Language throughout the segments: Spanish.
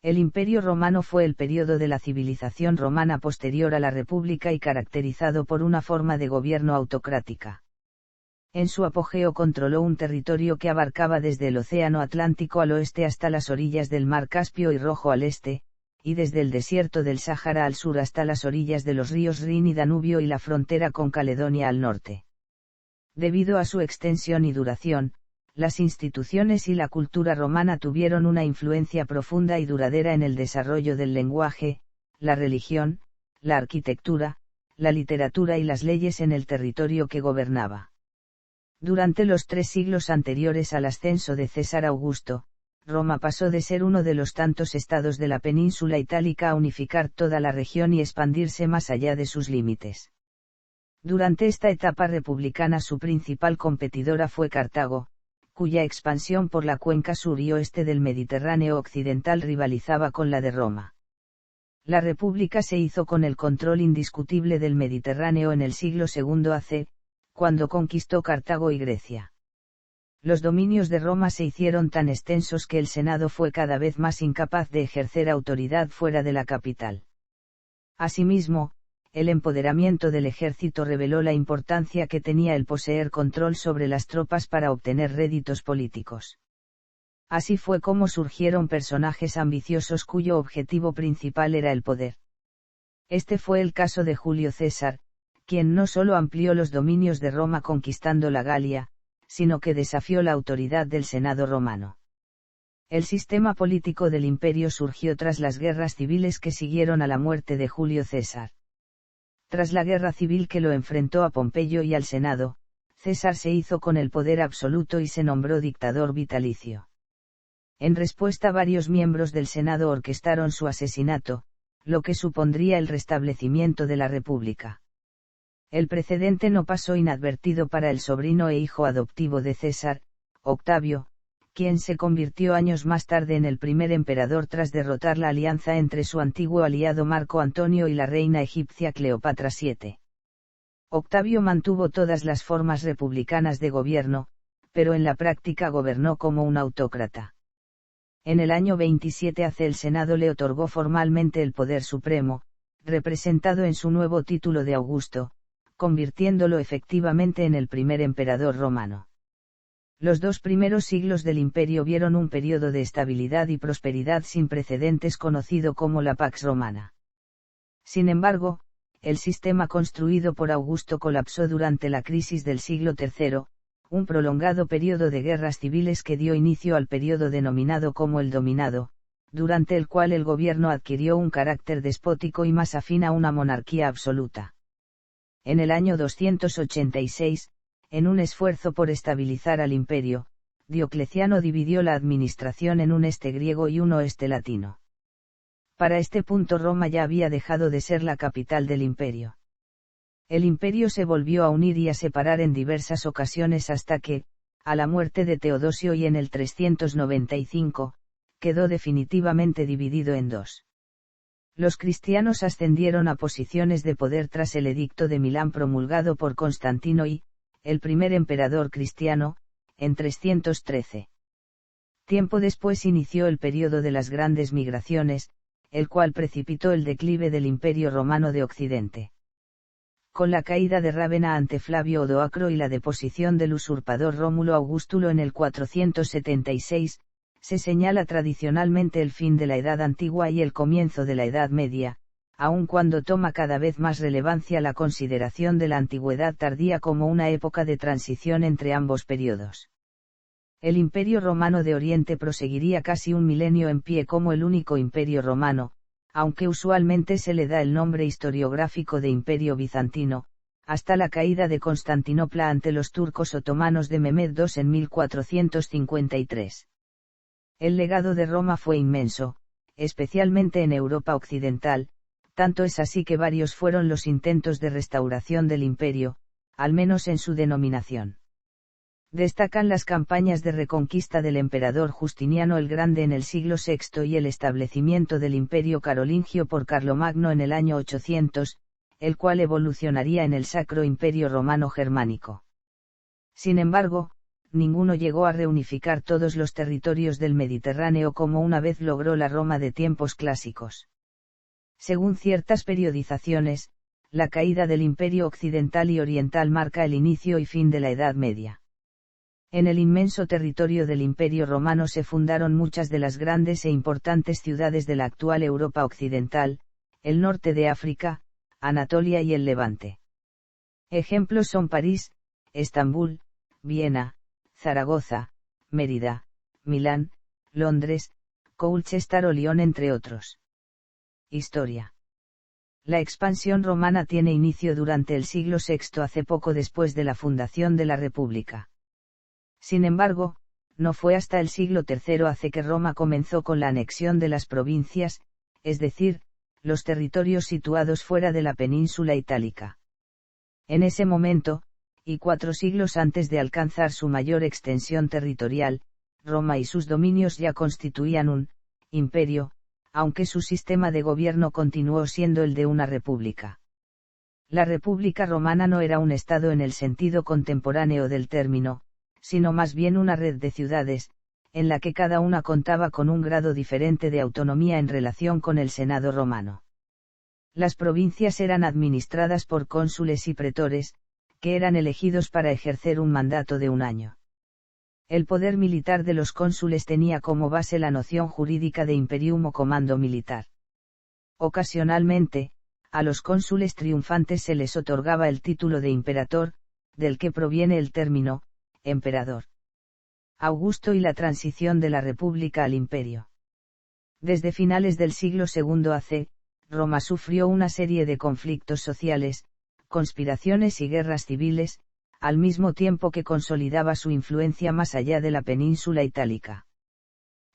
El Imperio Romano fue el período de la civilización romana posterior a la República y caracterizado por una forma de gobierno autocrática. En su apogeo controló un territorio que abarcaba desde el Océano Atlántico al oeste hasta las orillas del Mar Caspio y Rojo al este, y desde el desierto del Sáhara al sur hasta las orillas de los ríos Rin y Danubio y la frontera con Caledonia al norte. Debido a su extensión y duración, las instituciones y la cultura romana tuvieron una influencia profunda y duradera en el desarrollo del lenguaje, la religión, la arquitectura, la literatura y las leyes en el territorio que gobernaba. Durante los 3 siglos anteriores al ascenso de César Augusto, Roma pasó de ser uno de los tantos estados de la península itálica a unificar toda la región y expandirse más allá de sus límites. Durante esta etapa republicana su principal competidora fue Cartago, cuya expansión por la cuenca sur y oeste del Mediterráneo occidental rivalizaba con la de Roma. La república se hizo con el control indiscutible del Mediterráneo en el siglo II AC, cuando conquistó Cartago y Grecia. Los dominios de Roma se hicieron tan extensos que el Senado fue cada vez más incapaz de ejercer autoridad fuera de la capital. Asimismo, el empoderamiento del ejército reveló la importancia que tenía el poseer control sobre las tropas para obtener réditos políticos. Así fue como surgieron personajes ambiciosos cuyo objetivo principal era el poder. Este fue el caso de Julio César, quien no solo amplió los dominios de Roma conquistando la Galia, sino que desafió la autoridad del Senado romano. El sistema político del imperio surgió tras las guerras civiles que siguieron a la muerte de Julio César. Tras la guerra civil que lo enfrentó a Pompeyo y al Senado, César se hizo con el poder absoluto y se nombró dictador vitalicio. En respuesta, varios miembros del Senado orquestaron su asesinato, lo que supondría el restablecimiento de la República. El precedente no pasó inadvertido para el sobrino e hijo adoptivo de César, Octavio, quien se convirtió años más tarde en el primer emperador tras derrotar la alianza entre su antiguo aliado Marco Antonio y la reina egipcia Cleopatra VII. Octavio mantuvo todas las formas republicanas de gobierno, pero en la práctica gobernó como un autócrata. En el año 27 AC el Senado le otorgó formalmente el poder supremo, representado en su nuevo título de Augusto, convirtiéndolo efectivamente en el primer emperador romano. Los 2 primeros siglos del imperio vieron un periodo de estabilidad y prosperidad sin precedentes conocido como la Pax Romana. Sin embargo, el sistema construido por Augusto colapsó durante la crisis del siglo III, un prolongado periodo de guerras civiles que dio inicio al periodo denominado como el Dominado, durante el cual el gobierno adquirió un carácter despótico y más afín a una monarquía absoluta. En el año 286, en un esfuerzo por estabilizar al imperio, Diocleciano dividió la administración en un este griego y un oeste latino. Para este punto Roma ya había dejado de ser la capital del imperio. El imperio se volvió a unir y a separar en diversas ocasiones hasta que, a la muerte de Teodosio y en el 395, quedó definitivamente dividido en 2. Los cristianos ascendieron a posiciones de poder tras el edicto de Milán promulgado por Constantino y, el primer emperador cristiano, en 313. Tiempo después inició el período de las grandes migraciones, el cual precipitó el declive del Imperio Romano de Occidente. Con la caída de Rávena ante Flavio Odoacro y la deposición del usurpador Rómulo Augustulo en el 476, se señala tradicionalmente el fin de la Edad Antigua y el comienzo de la Edad Media, aun cuando toma cada vez más relevancia la consideración de la Antigüedad tardía como una época de transición entre ambos periodos. El Imperio Romano de Oriente proseguiría casi un milenio en pie como el único imperio romano, aunque usualmente se le da el nombre historiográfico de Imperio Bizantino, hasta la caída de Constantinopla ante los turcos otomanos de Mehmed II en 1453. El legado de Roma fue inmenso, especialmente en Europa occidental, tanto es así que varios fueron los intentos de restauración del imperio, al menos en su denominación. Destacan las campañas de reconquista del emperador Justiniano el Grande en el siglo VI y el establecimiento del imperio carolingio por Carlomagno en el año 800, el cual evolucionaría en el Sacro Imperio Romano Germánico. Sin embargo, ninguno llegó a reunificar todos los territorios del Mediterráneo como una vez logró la Roma de tiempos clásicos. Según ciertas periodizaciones, la caída del Imperio Occidental y Oriental marca el inicio y fin de la Edad Media. En el inmenso territorio del Imperio Romano se fundaron muchas de las grandes e importantes ciudades de la actual Europa Occidental, el norte de África, Anatolia y el Levante. Ejemplos son París, Estambul, Viena, Zaragoza, Mérida, Milán, Londres, Colchester o Lyon entre otros. Historia. La expansión romana tiene inicio durante el siglo VI, hace poco después de la fundación de la República. Sin embargo, no fue hasta el siglo III hace que Roma comenzó con la anexión de las provincias, es decir, los territorios situados fuera de la península itálica. En ese momento, y 4 siglos antes de alcanzar su mayor extensión territorial, Roma y sus dominios ya constituían un imperio, aunque su sistema de gobierno continuó siendo el de una república. La República Romana no era un estado en el sentido contemporáneo del término, sino más bien una red de ciudades, en la que cada una contaba con un grado diferente de autonomía en relación con el Senado romano. Las provincias eran administradas por cónsules y pretores, que eran elegidos para ejercer un mandato de un año. El poder militar de los cónsules tenía como base la noción jurídica de imperium o comando militar. Ocasionalmente, a los cónsules triunfantes se les otorgaba el título de imperator, del que proviene el término emperador. Augusto y la transición de la República al Imperio. Desde finales del siglo II AC, Roma sufrió una serie de conflictos sociales, conspiraciones y guerras civiles, al mismo tiempo que consolidaba su influencia más allá de la península itálica.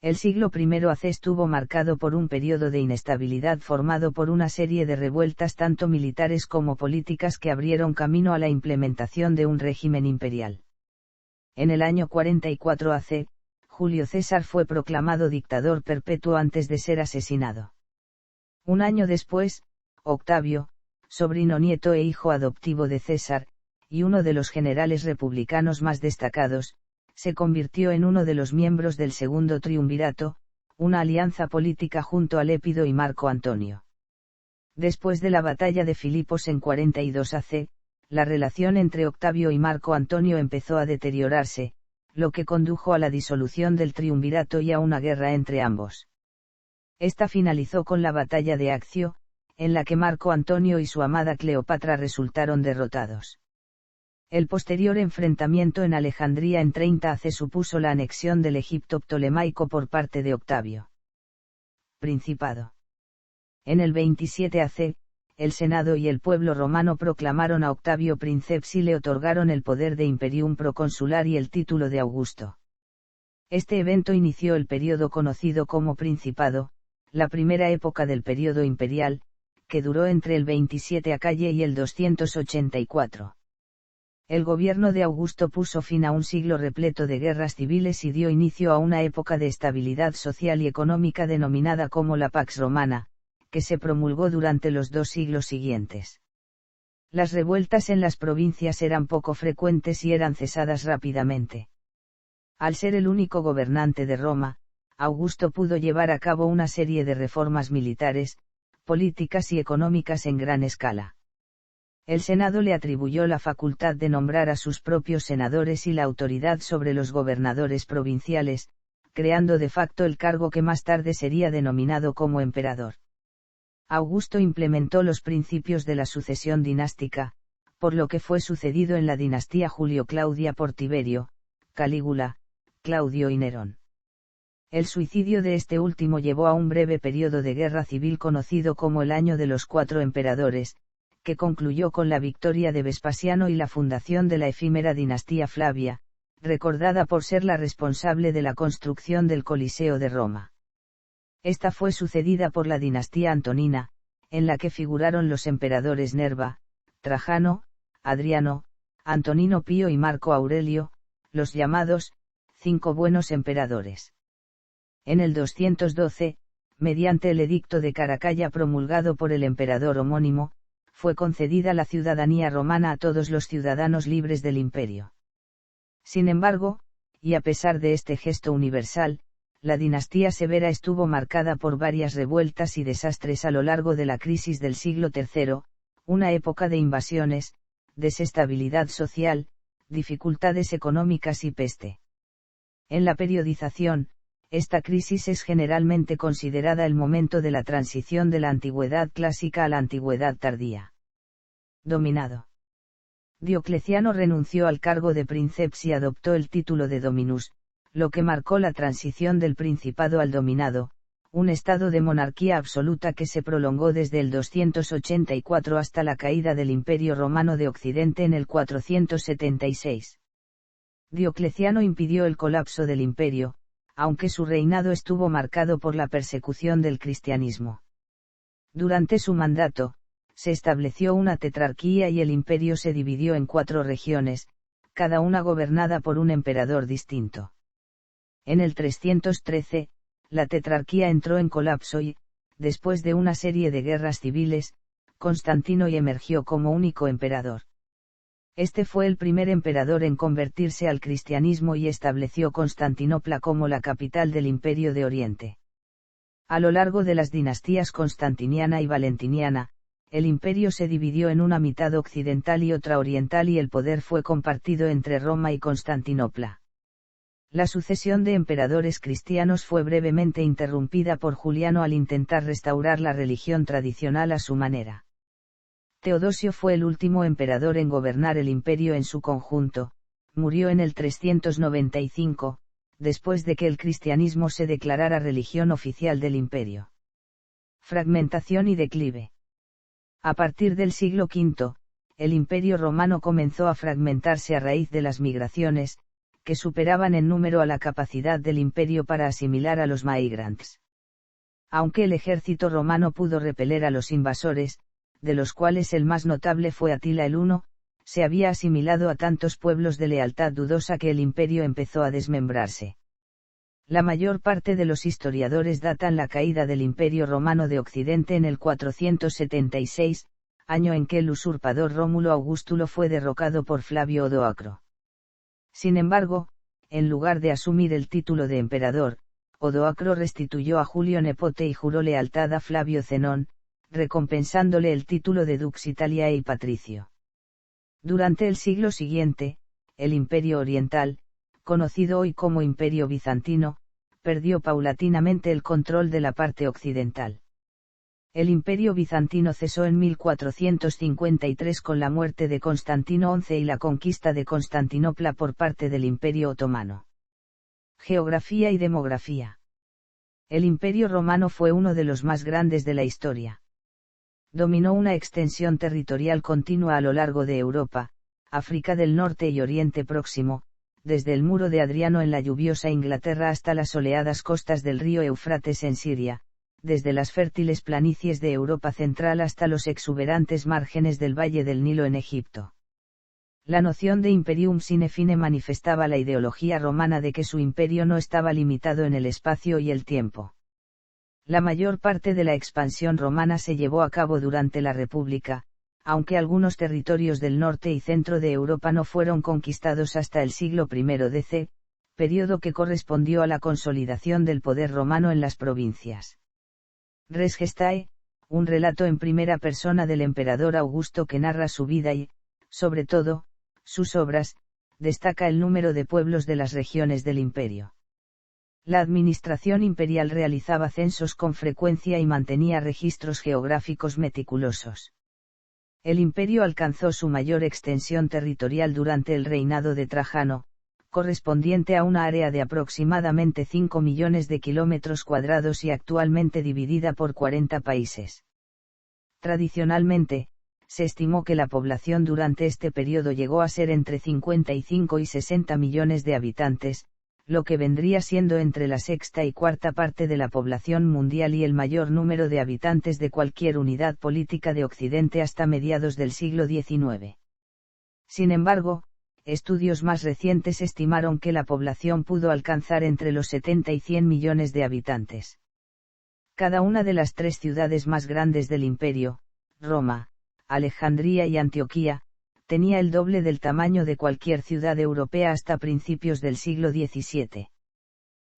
El siglo I AC estuvo marcado por un periodo de inestabilidad formado por una serie de revueltas tanto militares como políticas que abrieron camino a la implementación de un régimen imperial. En el año 44 AC, Julio César fue proclamado dictador perpetuo antes de ser asesinado. Un año después, Octavio, sobrino nieto e hijo adoptivo de César, y uno de los generales republicanos más destacados, se convirtió en uno de los miembros del Segundo Triunvirato, una alianza política junto a Lépido y Marco Antonio. Después de la batalla de Filipos en 42 AC, la relación entre Octavio y Marco Antonio empezó a deteriorarse, lo que condujo a la disolución del triunvirato y a una guerra entre ambos. Esta finalizó con la batalla de Accio, en la que Marco Antonio y su amada Cleopatra resultaron derrotados. El posterior enfrentamiento en Alejandría en 30 AC supuso la anexión del Egipto ptolemaico por parte de Octavio. Principado. En el 27 AC, el Senado y el pueblo romano proclamaron a Octavio princeps y le otorgaron el poder de imperium proconsular y el título de Augusto. Este evento inició el período conocido como Principado, la primera época del período imperial, que duró entre el 27 AC y el 284. El gobierno de Augusto puso fin a un siglo repleto de guerras civiles y dio inicio a una época de estabilidad social y económica denominada como la Pax Romana, que se promulgó durante los 2 siglos siguientes. Las revueltas en las provincias eran poco frecuentes y eran cesadas rápidamente. Al ser el único gobernante de Roma, Augusto pudo llevar a cabo una serie de reformas militares, políticas y económicas en gran escala. El Senado le atribuyó la facultad de nombrar a sus propios senadores y la autoridad sobre los gobernadores provinciales, creando de facto el cargo que más tarde sería denominado como emperador. Augusto implementó los principios de la sucesión dinástica, por lo que fue sucedido en la dinastía Julio-Claudia por Tiberio, Calígula, Claudio y Nerón. El suicidio de este último llevó a un breve periodo de guerra civil conocido como el Año de los 4 Emperadores, que concluyó con la victoria de Vespasiano y la fundación de la efímera dinastía Flavia, recordada por ser la responsable de la construcción del Coliseo de Roma. Esta fue sucedida por la dinastía Antonina, en la que figuraron los emperadores Nerva, Trajano, Adriano, Antonino Pío y Marco Aurelio, los llamados 5 buenos emperadores. En el 212, mediante el edicto de Caracalla promulgado por el emperador homónimo, fue concedida la ciudadanía romana a todos los ciudadanos libres del imperio. Sin embargo, y a pesar de este gesto universal, la dinastía severa estuvo marcada por varias revueltas y desastres a lo largo de la crisis del siglo III, una época de invasiones, desestabilidad social, dificultades económicas y peste. En la periodización, esta crisis es generalmente considerada el momento de la transición de la antigüedad clásica a la antigüedad tardía. Dominado. Diocleciano renunció al cargo de princeps y adoptó el título de dominus, lo que marcó la transición del principado al dominado, un estado de monarquía absoluta que se prolongó desde el 284 hasta la caída del Imperio Romano de Occidente en el 476. Diocleciano impidió el colapso del imperio, aunque su reinado estuvo marcado por la persecución del cristianismo. Durante su mandato, se estableció una tetrarquía y el imperio se dividió en 4 regiones, cada una gobernada por un emperador distinto. En el 313, la tetrarquía entró en colapso y, después de una serie de guerras civiles, Constantino emergió como único emperador. Este fue el primer emperador en convertirse al cristianismo y estableció Constantinopla como la capital del Imperio de Oriente. A lo largo de las dinastías constantiniana y valentiniana, el imperio se dividió en una mitad occidental y otra oriental y el poder fue compartido entre Roma y Constantinopla. La sucesión de emperadores cristianos fue brevemente interrumpida por Juliano al intentar restaurar la religión tradicional a su manera. Teodosio fue el último emperador en gobernar el imperio en su conjunto, murió en el 395, después de que el cristianismo se declarara religión oficial del imperio. Fragmentación y declive. A partir del siglo V, el imperio romano comenzó a fragmentarse a raíz de las migraciones, que superaban en número a la capacidad del imperio para asimilar a los migrants. Aunque el ejército romano pudo repeler a los invasores, de los cuales el más notable fue Atila el Huno, se había asimilado a tantos pueblos de lealtad dudosa que el imperio empezó a desmembrarse. La mayor parte de los historiadores datan la caída del Imperio Romano de Occidente en el 476, año en que el usurpador Rómulo Augustulo fue derrocado por Flavio Odoacro. Sin embargo, en lugar de asumir el título de emperador, Odoacro restituyó a Julio Nepote y juró lealtad a Flavio Zenón, recompensándole el título de Dux Italiae y Patricio. Durante el siglo siguiente, el Imperio Oriental, conocido hoy como Imperio Bizantino, perdió paulatinamente el control de la parte occidental. El Imperio Bizantino cesó en 1453 con la muerte de Constantino XI y la conquista de Constantinopla por parte del Imperio Otomano. Geografía y demografía. El Imperio Romano fue uno de los más grandes de la historia. Dominó una extensión territorial continua a lo largo de Europa, África del Norte y Oriente Próximo, desde el muro de Adriano en la lluviosa Inglaterra hasta las soleadas costas del río Éufrates en Siria, desde las fértiles planicies de Europa Central hasta los exuberantes márgenes del Valle del Nilo en Egipto. La noción de imperium sine fine manifestaba la ideología romana de que su imperio no estaba limitado en el espacio y el tiempo. La mayor parte de la expansión romana se llevó a cabo durante la República, aunque algunos territorios del norte y centro de Europa no fueron conquistados hasta el siglo I DC, periodo que correspondió a la consolidación del poder romano en las provincias. Res Gestae, un relato en primera persona del emperador Augusto que narra su vida y, sobre todo, sus obras, destaca el número de pueblos de las regiones del imperio. La administración imperial realizaba censos con frecuencia y mantenía registros geográficos meticulosos. El imperio alcanzó su mayor extensión territorial durante el reinado de Trajano, correspondiente a una área de aproximadamente 5 millones de kilómetros cuadrados y actualmente dividida por 40 países. Tradicionalmente, se estimó que la población durante este periodo llegó a ser entre 55 y 60 millones de habitantes, lo que vendría siendo entre la sexta y cuarta parte de la población mundial y el mayor número de habitantes de cualquier unidad política de Occidente hasta mediados del siglo XIX. Sin embargo, estudios más recientes estimaron que la población pudo alcanzar entre los 70 y 100 millones de habitantes. Cada una de las 3 ciudades más grandes del imperio, Roma, Alejandría y Antioquía, tenía el doble del tamaño de cualquier ciudad europea hasta principios del siglo XVII.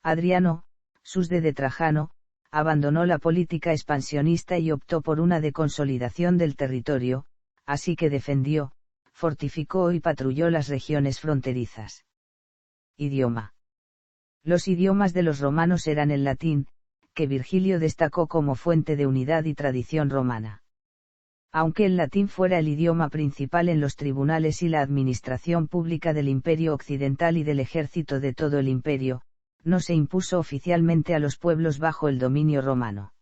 Adriano, susde de Trajano, abandonó la política expansionista y optó por una de consolidación del territorio, así que defendió, fortificó y patrulló las regiones fronterizas. Idioma. Los idiomas de los romanos eran el latín, que Virgilio destacó como fuente de unidad y tradición romana. Aunque el latín fuera el idioma principal en los tribunales y la administración pública del Imperio Occidental y del ejército de todo el imperio, no se impuso oficialmente a los pueblos bajo el dominio romano.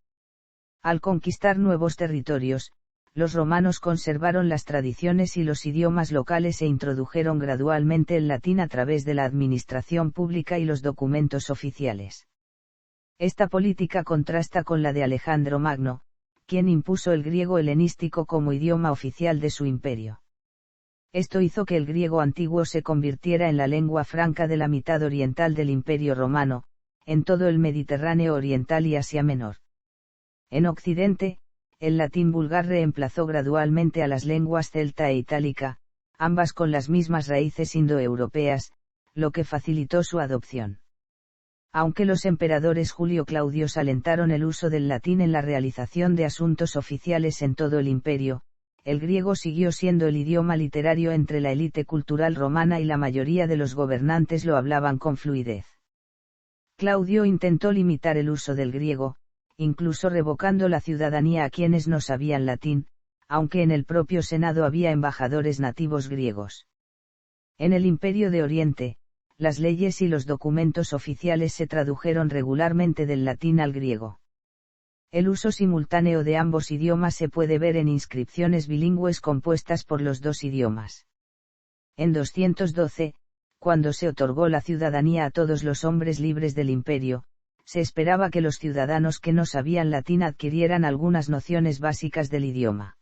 Al conquistar nuevos territorios, los romanos conservaron las tradiciones y los idiomas locales e introdujeron gradualmente el latín a través de la administración pública y los documentos oficiales. Esta política contrasta con la de Alejandro Magno, quien impuso el griego helenístico como idioma oficial de su imperio. Esto hizo que el griego antiguo se convirtiera en la lengua franca de la mitad oriental del Imperio Romano, en todo el Mediterráneo oriental y Asia Menor. En Occidente, el latín vulgar reemplazó gradualmente a las lenguas celta e itálica, ambas con las mismas raíces indoeuropeas, lo que facilitó su adopción. Aunque los emperadores Julio Claudios alentaron el uso del latín en la realización de asuntos oficiales en todo el imperio, el griego siguió siendo el idioma literario entre la élite cultural romana y la mayoría de los gobernantes lo hablaban con fluidez. Claudio intentó limitar el uso del griego, incluso revocando la ciudadanía a quienes no sabían latín, aunque en el propio Senado había embajadores nativos griegos. En el Imperio de Oriente, las leyes y los documentos oficiales se tradujeron regularmente del latín al griego. El uso simultáneo de ambos idiomas se puede ver en inscripciones bilingües compuestas por los dos idiomas. En 212, cuando se otorgó la ciudadanía a todos los hombres libres del imperio, se esperaba que los ciudadanos que no sabían latín adquirieran algunas nociones básicas del idioma.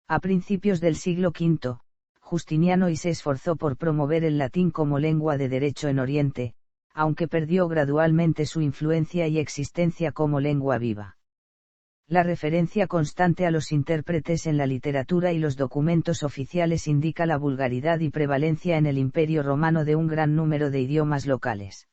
A principios del siglo V, Justiniano I se esforzó por promover el latín como lengua de derecho en Oriente, aunque perdió gradualmente su influencia y existencia como lengua viva. La referencia constante a los intérpretes en la literatura y los documentos oficiales indica la vulgaridad y prevalencia en el Imperio Romano de un gran número de idiomas locales.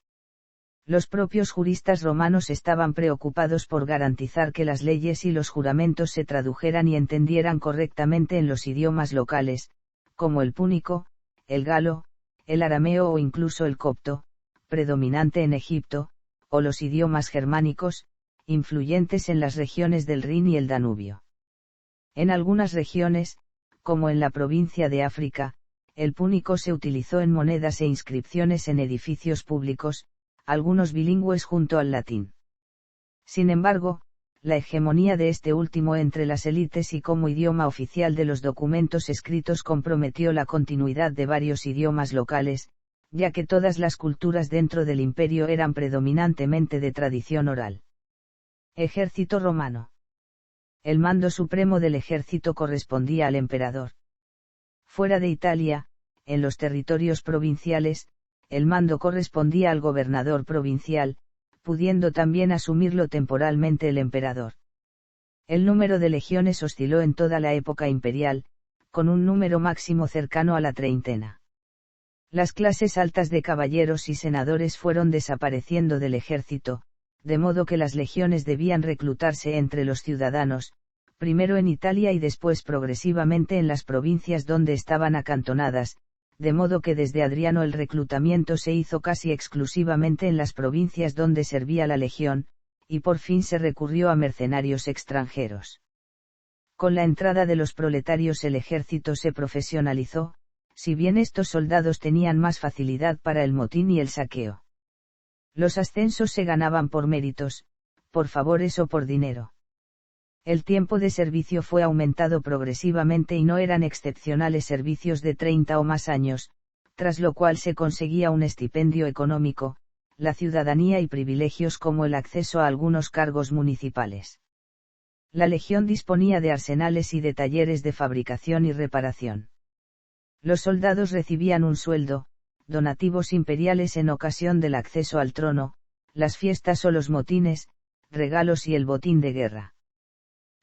Los propios juristas romanos estaban preocupados por garantizar que las leyes y los juramentos se tradujeran y entendieran correctamente en los idiomas locales, como el púnico, el galo, el arameo o incluso el copto, predominante en Egipto, o los idiomas germánicos, influyentes en las regiones del Rin y el Danubio. En algunas regiones, como en la provincia de África, el púnico se utilizó en monedas e inscripciones en edificios públicos, algunos bilingües junto al latín. Sin embargo, la hegemonía de este último entre las élites y como idioma oficial de los documentos escritos comprometió la continuidad de varios idiomas locales, ya que todas las culturas dentro del imperio eran predominantemente de tradición oral. Ejército romano. El mando supremo del ejército correspondía al emperador. Fuera de Italia, en los territorios provinciales, el mando correspondía al gobernador provincial, pudiendo también asumirlo temporalmente el emperador. El número de legiones osciló en toda la época imperial, con un número máximo cercano a la treintena. Las clases altas de caballeros y senadores fueron desapareciendo del ejército, de modo que las legiones debían reclutarse entre los ciudadanos, primero en Italia y después progresivamente en las provincias donde estaban acantonadas, de modo que desde Adriano el reclutamiento se hizo casi exclusivamente en las provincias donde servía la legión, y por fin se recurrió a mercenarios extranjeros. Con la entrada de los proletarios el ejército se profesionalizó, si bien estos soldados tenían más facilidad para el motín y el saqueo. Los ascensos se ganaban por méritos, por favores o por dinero. El tiempo de servicio fue aumentado progresivamente y no eran excepcionales servicios de 30 o más años, tras lo cual se conseguía un estipendio económico, la ciudadanía y privilegios como el acceso a algunos cargos municipales. La legión disponía de arsenales y de talleres de fabricación y reparación. Los soldados recibían un sueldo, donativos imperiales en ocasión del acceso al trono, las fiestas o los motines, regalos y el botín de guerra.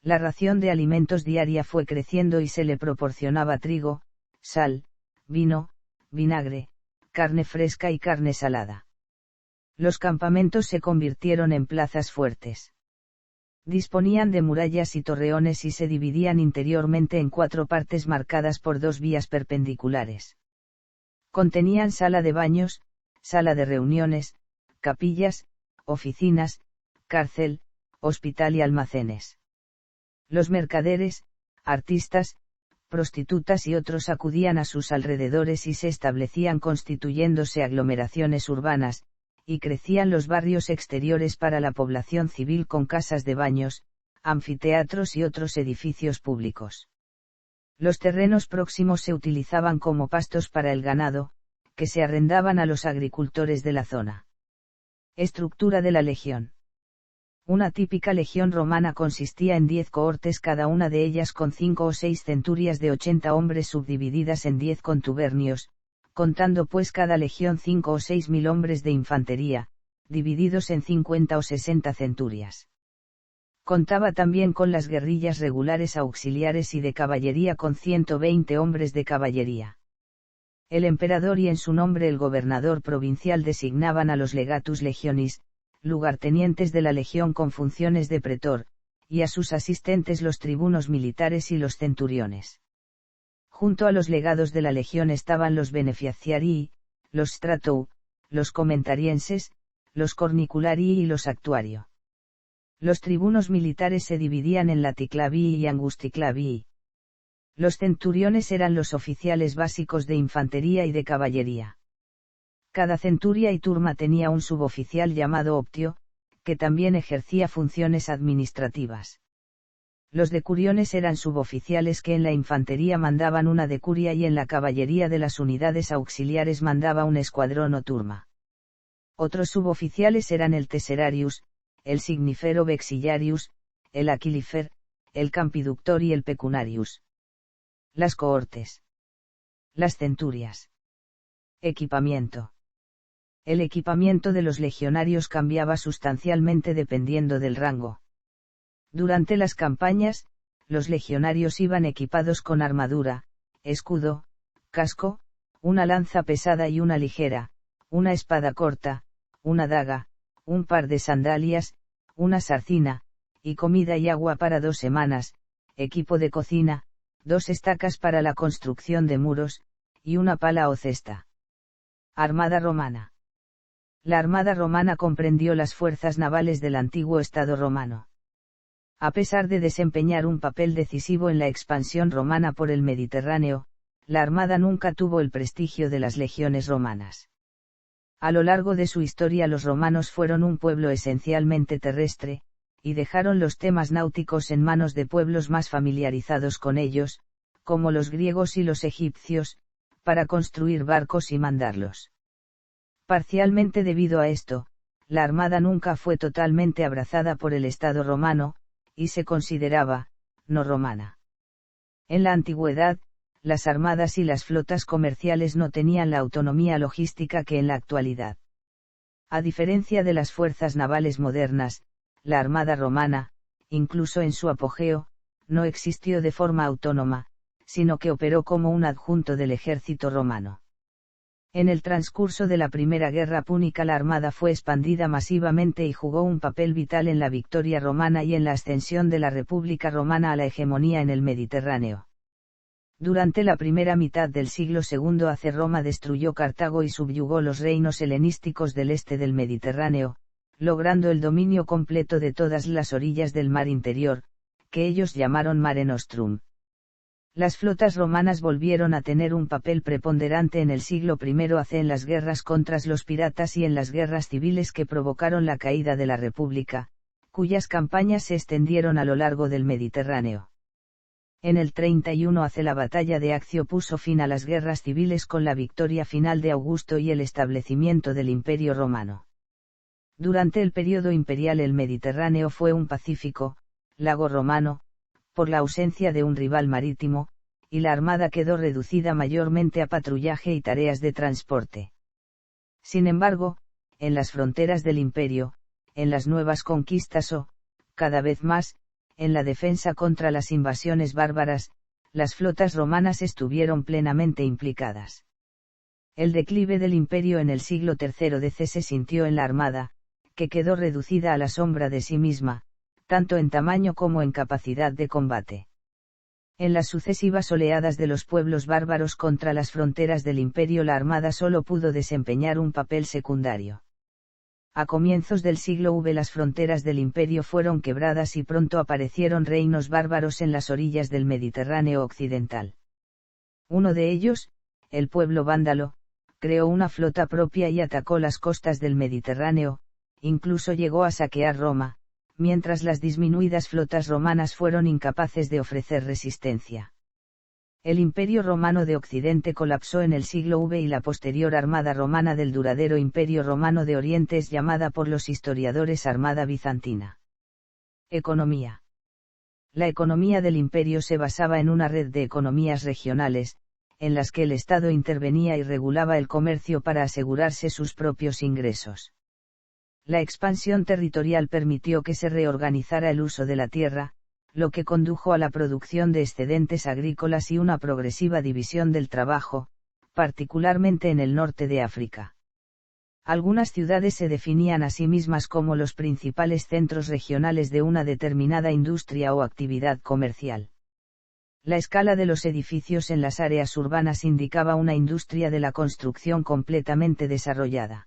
La ración de alimentos diaria fue creciendo y se le proporcionaba trigo, sal, vino, vinagre, carne fresca y carne salada. Los campamentos se convirtieron en plazas fuertes. Disponían de murallas y torreones y se dividían interiormente en 4 partes marcadas por 2 vías perpendiculares. Contenían sala de baños, sala de reuniones, capillas, oficinas, cárcel, hospital y almacenes. Los mercaderes, artistas, prostitutas y otros acudían a sus alrededores y se establecían constituyéndose aglomeraciones urbanas, y crecían los barrios exteriores para la población civil con casas de baños, anfiteatros y otros edificios públicos. Los terrenos próximos se utilizaban como pastos para el ganado, que se arrendaban a los agricultores de la zona. Estructura de la legión. Una típica legión romana consistía en 10 cohortes, cada una de ellas con 5 o 6 centurias de 80 hombres subdivididas en 10 contubernios, contando pues cada legión 5 o 6 mil hombres de infantería, divididos en 50 o 60 centurias. Contaba también con las guerrillas regulares auxiliares y de caballería con 120 hombres de caballería. El emperador y en su nombre el gobernador provincial designaban a los legatus legionis, lugartenientes de la legión con funciones de pretor, y a sus asistentes los tribunos militares y los centuriones. Junto a los legados de la legión estaban los beneficiarii, los stratou, los comentarienses, los cornicularii y los actuario. Los tribunos militares se dividían en laticlavii y angusticlavii. Los centuriones eran los oficiales básicos de infantería y de caballería. Cada centuria y turma tenía un suboficial llamado optio, que también ejercía funciones administrativas. Los decuriones eran suboficiales que en la infantería mandaban una decuria y en la caballería de las unidades auxiliares mandaba un escuadrón o turma. Otros suboficiales eran el tesserarius, el signifero vexillarius, el aquilifer, el campiductor y el pecunarius. Las cohortes. Las centurias. Equipamiento. El equipamiento de los legionarios cambiaba sustancialmente dependiendo del rango. Durante las campañas, los legionarios iban equipados con armadura, escudo, casco, una lanza pesada y una ligera, una espada corta, una daga, un par de sandalias, una sarcina, y comida y agua para 2 semanas, equipo de cocina, 2 estacas para la construcción de muros, y una pala o cesta. Armada romana. La armada romana comprendió las fuerzas navales del antiguo Estado romano. A pesar de desempeñar un papel decisivo en la expansión romana por el Mediterráneo, la armada nunca tuvo el prestigio de las legiones romanas. A lo largo de su historia los romanos fueron un pueblo esencialmente terrestre, y dejaron los temas náuticos en manos de pueblos más familiarizados con ellos, como los griegos y los egipcios, para construir barcos y mandarlos. Parcialmente debido a esto, la armada nunca fue totalmente abrazada por el Estado romano, y se consideraba, no romana. En la antigüedad, las armadas y las flotas comerciales no tenían la autonomía logística que en la actualidad. A diferencia de las fuerzas navales modernas, la armada romana, incluso en su apogeo, no existió de forma autónoma, sino que operó como un adjunto del ejército romano. En el transcurso de la Primera Guerra Púnica la armada fue expandida masivamente y jugó un papel vital en la victoria romana y en la ascensión de la República Romana a la hegemonía en el Mediterráneo. Durante la primera mitad del siglo II AC Roma destruyó Cartago y subyugó los reinos helenísticos del este del Mediterráneo, logrando el dominio completo de todas las orillas del mar interior, que ellos llamaron Mare Nostrum. Las flotas romanas volvieron a tener un papel preponderante en el siglo I AC en las guerras contra los piratas y en las guerras civiles que provocaron la caída de la República, cuyas campañas se extendieron a lo largo del Mediterráneo. En el 31 AC la batalla de Accio puso fin a las guerras civiles con la victoria final de Augusto y el establecimiento del Imperio Romano. Durante el período imperial el Mediterráneo fue un pacífico lago romano, por la ausencia de un rival marítimo, y la armada quedó reducida mayormente a patrullaje y tareas de transporte. Sin embargo, en las fronteras del imperio, en las nuevas conquistas o, cada vez más, en la defensa contra las invasiones bárbaras, las flotas romanas estuvieron plenamente implicadas. El declive del imperio en el siglo III DC se sintió en la armada, que quedó reducida a la sombra de sí misma, tanto en tamaño como en capacidad de combate. En las sucesivas oleadas de los pueblos bárbaros contra las fronteras del imperio, la armada solo pudo desempeñar un papel secundario. A comienzos del siglo V las fronteras del imperio fueron quebradas y pronto aparecieron reinos bárbaros en las orillas del Mediterráneo occidental. Uno de ellos, el pueblo vándalo, creó una flota propia y atacó las costas del Mediterráneo, incluso llegó a saquear Roma, mientras las disminuidas flotas romanas fueron incapaces de ofrecer resistencia. El Imperio Romano de Occidente colapsó en el siglo V y la posterior Armada Romana del duradero Imperio Romano de Oriente es llamada por los historiadores Armada Bizantina. Economía. La economía del imperio se basaba en una red de economías regionales, en las que el Estado intervenía y regulaba el comercio para asegurarse sus propios ingresos. La expansión territorial permitió que se reorganizara el uso de la tierra, lo que condujo a la producción de excedentes agrícolas y una progresiva división del trabajo, particularmente en el norte de África. Algunas ciudades se definían a sí mismas como los principales centros regionales de una determinada industria o actividad comercial. La escala de los edificios en las áreas urbanas indicaba una industria de la construcción completamente desarrollada.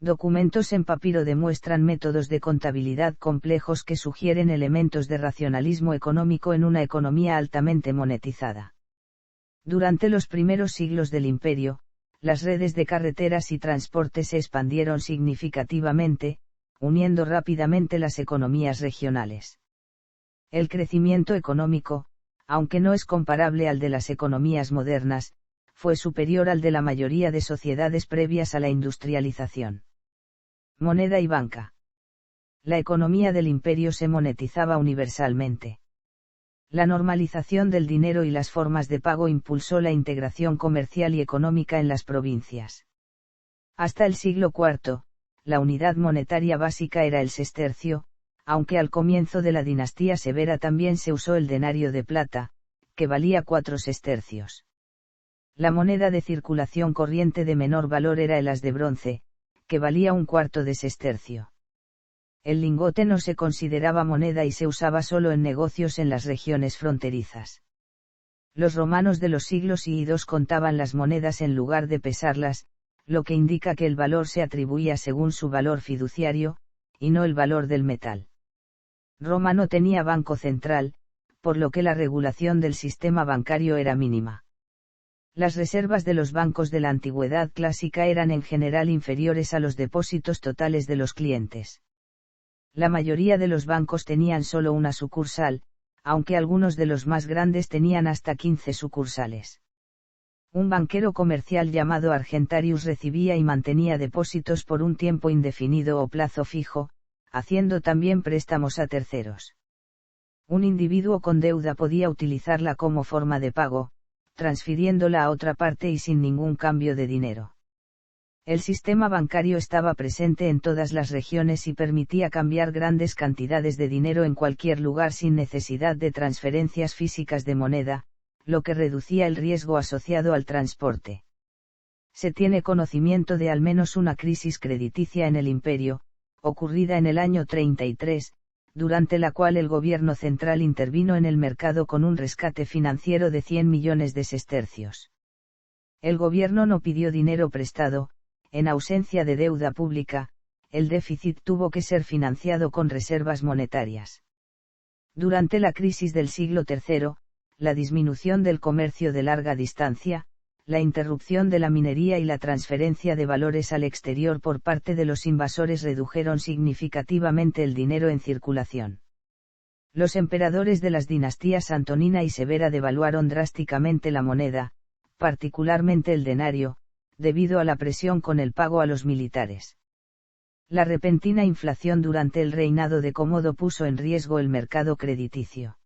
Documentos en papiro demuestran métodos de contabilidad complejos que sugieren elementos de racionalismo económico en una economía altamente monetizada. Durante los primeros siglos del imperio, las redes de carreteras y transporte se expandieron significativamente, uniendo rápidamente las economías regionales. El crecimiento económico, aunque no es comparable al de las economías modernas, fue superior al de la mayoría de sociedades previas a la industrialización. Moneda y banca. La economía del imperio se monetizaba universalmente. La normalización del dinero y las formas de pago impulsó la integración comercial y económica en las provincias. Hasta el siglo IV, la unidad monetaria básica era el sestercio, aunque al comienzo de la dinastía Severa también se usó el denario de plata, que valía 4 sestercios. La moneda de circulación corriente de menor valor era el as de bronce, que valía 1/4 de sestercio. El lingote no se consideraba moneda y se usaba solo en negocios en las regiones fronterizas. Los romanos de los siglos I y II contaban las monedas en lugar de pesarlas, lo que indica que el valor se atribuía según su valor fiduciario, y no el valor del metal. Roma no tenía banco central, por lo que la regulación del sistema bancario era mínima. Las reservas de los bancos de la antigüedad clásica eran en general inferiores a los depósitos totales de los clientes. La mayoría de los bancos tenían solo una sucursal, aunque algunos de los más grandes tenían hasta 15 sucursales. Un banquero comercial llamado Argentarius recibía y mantenía depósitos por un tiempo indefinido o plazo fijo, haciendo también préstamos a terceros. Un individuo con deuda podía utilizarla como forma de pago, transfiriéndola a otra parte y sin ningún cambio de dinero. El sistema bancario estaba presente en todas las regiones y permitía cambiar grandes cantidades de dinero en cualquier lugar sin necesidad de transferencias físicas de moneda, lo que reducía el riesgo asociado al transporte. Se tiene conocimiento de al menos una crisis crediticia en el imperio, ocurrida en el año 33, durante la cual el gobierno central intervino en el mercado con un rescate financiero de 100 millones de sestercios. El gobierno no pidió dinero prestado, en ausencia de deuda pública, el déficit tuvo que ser financiado con reservas monetarias. Durante la crisis del siglo III, la disminución del comercio de larga distancia, la interrupción de la minería y la transferencia de valores al exterior por parte de los invasores redujeron significativamente el dinero en circulación. Los emperadores de las dinastías Antonina y Severa devaluaron drásticamente la moneda, particularmente el denario, debido a la presión con el pago a los militares. La repentina inflación durante el reinado de Cómodo puso en riesgo el mercado crediticio.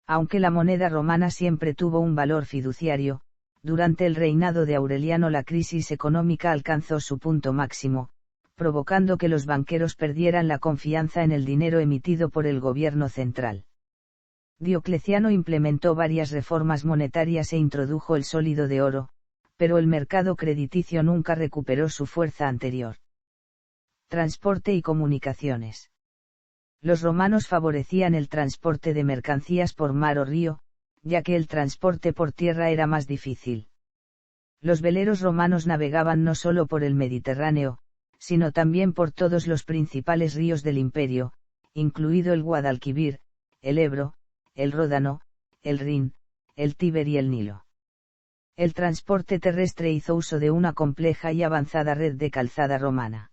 Aunque la moneda romana siempre tuvo un valor fiduciario, durante el reinado de Aureliano la crisis económica alcanzó su punto máximo, provocando que los banqueros perdieran la confianza en el dinero emitido por el gobierno central. Diocleciano implementó varias reformas monetarias e introdujo el sólido de oro, pero el mercado crediticio nunca recuperó su fuerza anterior. Transporte y comunicaciones. Los romanos favorecían el transporte de mercancías por mar o río, ya que el transporte por tierra era más difícil. Los veleros romanos navegaban no solo por el Mediterráneo, sino también por todos los principales ríos del imperio, incluido el Guadalquivir, el Ebro, el Ródano, el Rin, el Tíber y el Nilo. El transporte terrestre hizo uso de una compleja y avanzada red de calzada romana.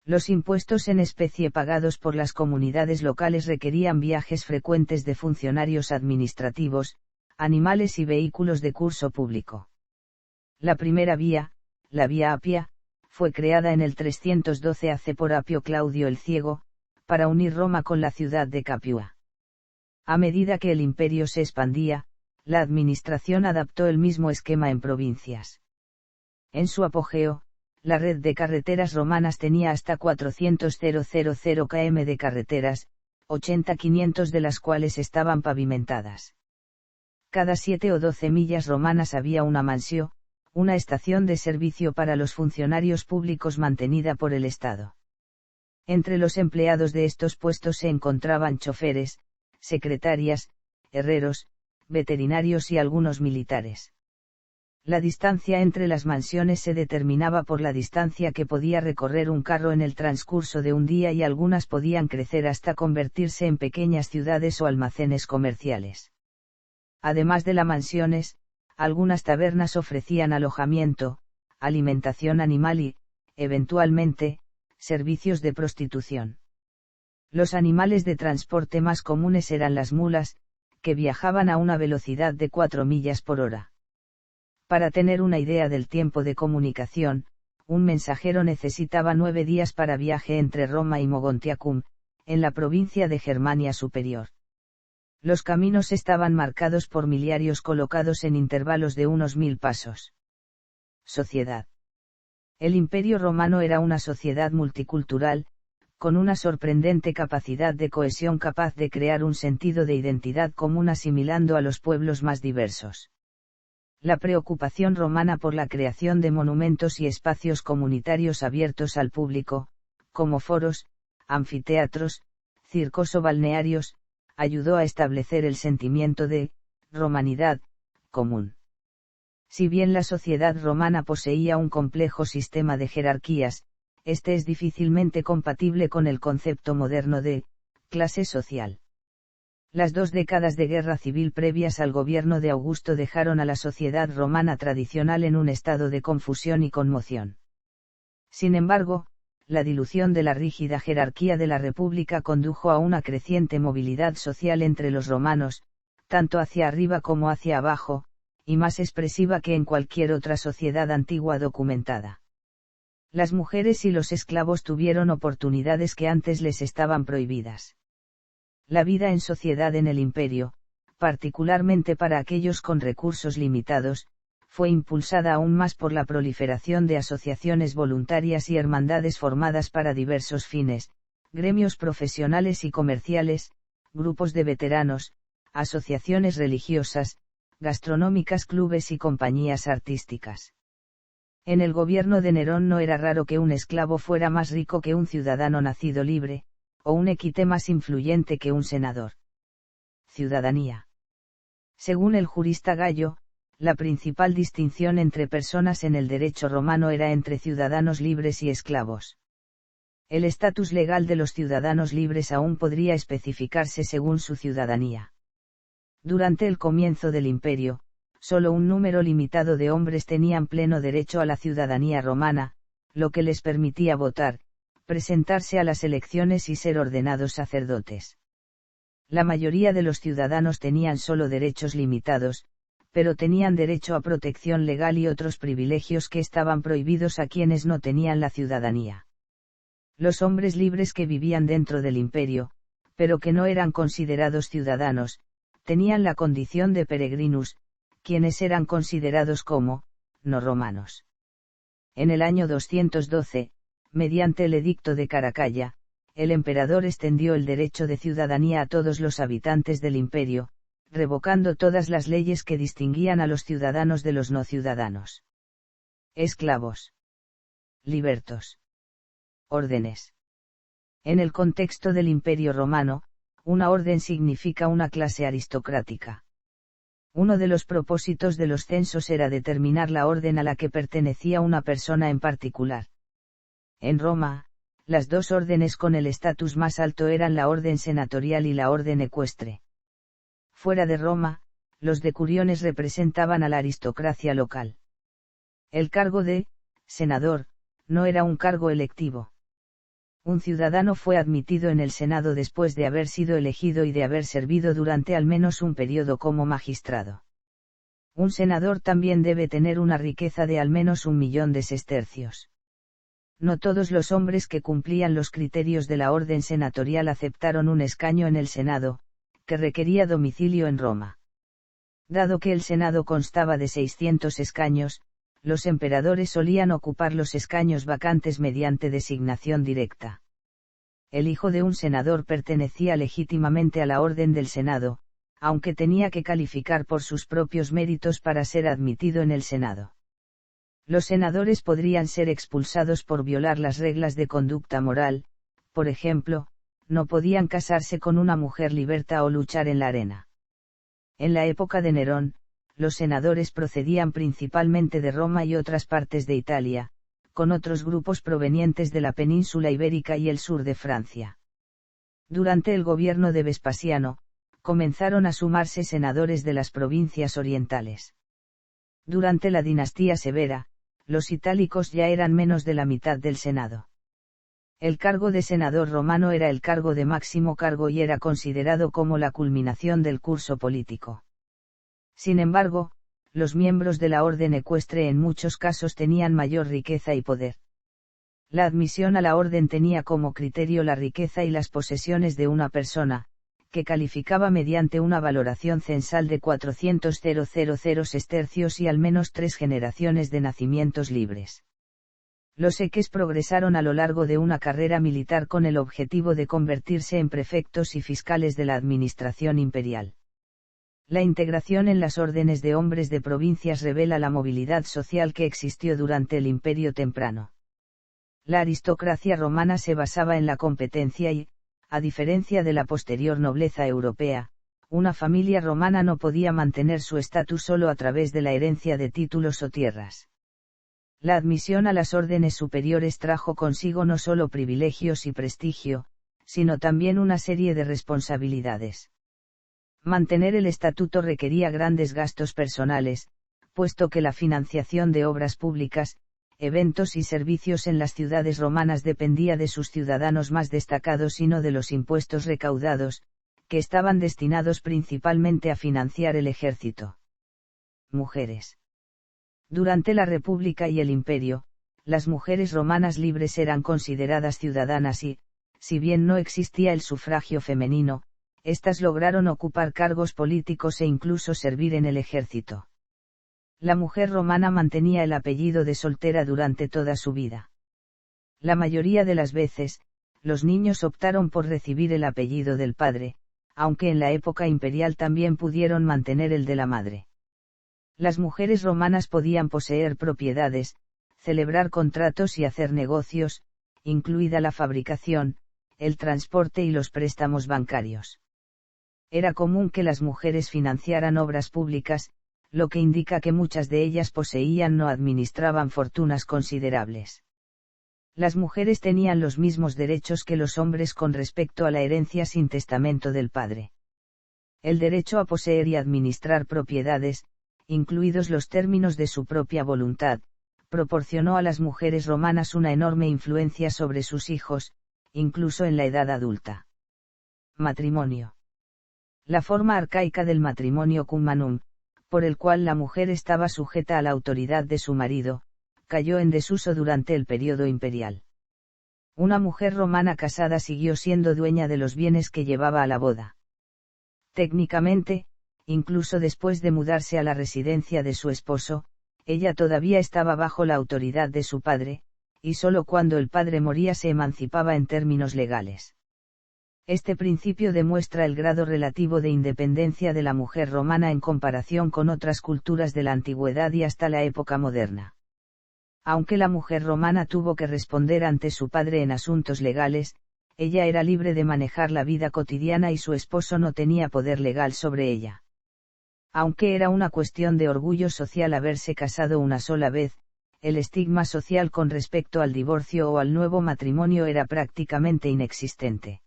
Los impuestos en especie pagados por las comunidades locales requerían viajes frecuentes de funcionarios administrativos, animales y vehículos de curso público. La primera vía, la Vía Apia, fue creada en el 312 AC por Apio Claudio el Ciego, para unir Roma con la ciudad de Capua. A medida que el imperio se expandía, la administración adaptó el mismo esquema en provincias. En su apogeo, la red de carreteras romanas tenía hasta 400,000 km de carreteras, 80,500 de las cuales estaban pavimentadas. Cada 7 o 12 millas romanas había una mansio, una estación de servicio para los funcionarios públicos mantenida por el Estado. Entre los empleados de estos puestos se encontraban choferes, secretarias, herreros, veterinarios y algunos militares. La distancia entre las mansiones se determinaba por la distancia que podía recorrer un carro en el transcurso de un día y algunas podían crecer hasta convertirse en pequeñas ciudades o almacenes comerciales. Además de las mansiones, algunas tabernas ofrecían alojamiento, alimentación animal y, eventualmente, servicios de prostitución. Los animales de transporte más comunes eran las mulas, que viajaban a una velocidad de 4 millas por hora. Para tener una idea del tiempo de comunicación, un mensajero necesitaba 9 días para viaje entre Roma y Mogontiacum, en la provincia de Germania Superior. Los caminos estaban marcados por miliarios colocados en intervalos de unos 1000 pasos. Sociedad. El Imperio Romano era una sociedad multicultural, con una sorprendente capacidad de cohesión capaz de crear un sentido de identidad común asimilando a los pueblos más diversos. La preocupación romana por la creación de monumentos y espacios comunitarios abiertos al público, como foros, anfiteatros, circos o balnearios, ayudó a establecer el sentimiento de romanidad común. Si bien la sociedad romana poseía un complejo sistema de jerarquías, este es difícilmente compatible con el concepto moderno de clase social. Las 2 décadas de guerra civil previas al gobierno de Augusto dejaron a la sociedad romana tradicional en un estado de confusión y conmoción. Sin embargo, la dilución de la rígida jerarquía de la República condujo a una creciente movilidad social entre los romanos, tanto hacia arriba como hacia abajo, y más expresiva que en cualquier otra sociedad antigua documentada. Las mujeres y los esclavos tuvieron oportunidades que antes les estaban prohibidas. La vida en sociedad en el imperio, particularmente para aquellos con recursos limitados, fue impulsada aún más por la proliferación de asociaciones voluntarias y hermandades formadas para diversos fines, gremios profesionales y comerciales, grupos de veteranos, asociaciones religiosas, gastronómicas, clubes y compañías artísticas. En el gobierno de Nerón no era raro que un esclavo fuera más rico que un ciudadano nacido libre, o un equite más influyente que un senador. Ciudadanía. Según el jurista Gallo, la principal distinción entre personas en el derecho romano era entre ciudadanos libres y esclavos. El estatus legal de los ciudadanos libres aún podría especificarse según su ciudadanía. Durante el comienzo del imperio, solo un número limitado de hombres tenían pleno derecho a la ciudadanía romana, lo que les permitía votar, presentarse a las elecciones y ser ordenados sacerdotes. La mayoría de los ciudadanos tenían solo derechos limitados, pero tenían derecho a protección legal y otros privilegios que estaban prohibidos a quienes no tenían la ciudadanía. Los hombres libres que vivían dentro del imperio, pero que no eran considerados ciudadanos, tenían la condición de peregrinus, quienes eran considerados como no romanos. En el año 212, mediante el edicto de Caracalla, el emperador extendió el derecho de ciudadanía a todos los habitantes del imperio, revocando todas las leyes que distinguían a los ciudadanos de los no ciudadanos. Esclavos. Libertos. Órdenes. En el contexto del Imperio Romano, una orden significa una clase aristocrática. Uno de los propósitos de los censos era determinar la orden a la que pertenecía una persona en particular. En Roma, las dos órdenes con el estatus más alto eran la orden senatorial y la orden ecuestre. Fuera de Roma, los decuriones representaban a la aristocracia local. El cargo de senador no era un cargo electivo. Un ciudadano fue admitido en el Senado después de haber sido elegido y de haber servido durante al menos un periodo como magistrado. Un senador también debe tener una riqueza de al menos 1.000.000 de sestercios. No todos los hombres que cumplían los criterios de la orden senatorial aceptaron un escaño en el Senado, que requería domicilio en Roma. Dado que el Senado constaba de 600 escaños, los emperadores solían ocupar los escaños vacantes mediante designación directa. El hijo de un senador pertenecía legítimamente a la orden del Senado, aunque tenía que calificar por sus propios méritos para ser admitido en el Senado. Los senadores podrían ser expulsados por violar las reglas de conducta moral, por ejemplo, no podían casarse con una mujer liberta o luchar en la arena. En la época de Nerón, los senadores procedían principalmente de Roma y otras partes de Italia, con otros grupos provenientes de la península ibérica y el sur de Francia. Durante el gobierno de Vespasiano, comenzaron a sumarse senadores de las provincias orientales. Durante la dinastía Severa, los itálicos ya eran menos de la mitad del Senado. El cargo de senador romano era el cargo de máximo cargo y era considerado como la culminación del curso político. Sin embargo, los miembros de la orden ecuestre en muchos casos tenían mayor riqueza y poder. La admisión a la orden tenía como criterio la riqueza y las posesiones de una persona, que calificaba mediante una valoración censal de 400.000 sestercios y al menos 3 generaciones de nacimientos libres. Los eques progresaron a lo largo de una carrera militar con el objetivo de convertirse en prefectos y fiscales de la administración imperial. La integración en las órdenes de hombres de provincias revela la movilidad social que existió durante el Imperio temprano. La aristocracia romana se basaba en la competencia y, a diferencia de la posterior nobleza europea, una familia romana no podía mantener su estatus solo a través de la herencia de títulos o tierras. La admisión a las órdenes superiores trajo consigo no solo privilegios y prestigio, sino también una serie de responsabilidades. Mantener el estatuto requería grandes gastos personales, puesto que la financiación de obras públicas, eventos y servicios en las ciudades romanas dependía de sus ciudadanos más destacados y no de los impuestos recaudados, que estaban destinados principalmente a financiar el ejército. Mujeres. Durante la República y el Imperio, las mujeres romanas libres eran consideradas ciudadanas y, si bien no existía el sufragio femenino, éstas lograron ocupar cargos políticos e incluso servir en el ejército. La mujer romana mantenía el apellido de soltera durante toda su vida. La mayoría de las veces, los niños optaron por recibir el apellido del padre, aunque en la época imperial también pudieron mantener el de la madre. Las mujeres romanas podían poseer propiedades, celebrar contratos y hacer negocios, incluida la fabricación, el transporte y los préstamos bancarios. Era común que las mujeres financiaran obras públicas, lo que indica que muchas de ellas poseían o administraban fortunas considerables. Las mujeres tenían los mismos derechos que los hombres con respecto a la herencia sin testamento del padre. El derecho a poseer y administrar propiedades, incluidos los términos de su propia voluntad, proporcionó a las mujeres romanas una enorme influencia sobre sus hijos, incluso en la edad adulta. Matrimonio. La forma arcaica del matrimonio cum manum, por el cual la mujer estaba sujeta a la autoridad de su marido, cayó en desuso durante el período imperial. Una mujer romana casada siguió siendo dueña de los bienes que llevaba a la boda. Técnicamente, incluso después de mudarse a la residencia de su esposo, ella todavía estaba bajo la autoridad de su padre, y solo cuando el padre moría se emancipaba en términos legales. Este principio demuestra el grado relativo de independencia de la mujer romana en comparación con otras culturas de la antigüedad y hasta la época moderna. Aunque la mujer romana tuvo que responder ante su padre en asuntos legales, ella era libre de manejar la vida cotidiana y su esposo no tenía poder legal sobre ella. Aunque era una cuestión de orgullo social haberse casado una sola vez, el estigma social con respecto al divorcio o al nuevo matrimonio era prácticamente inexistente.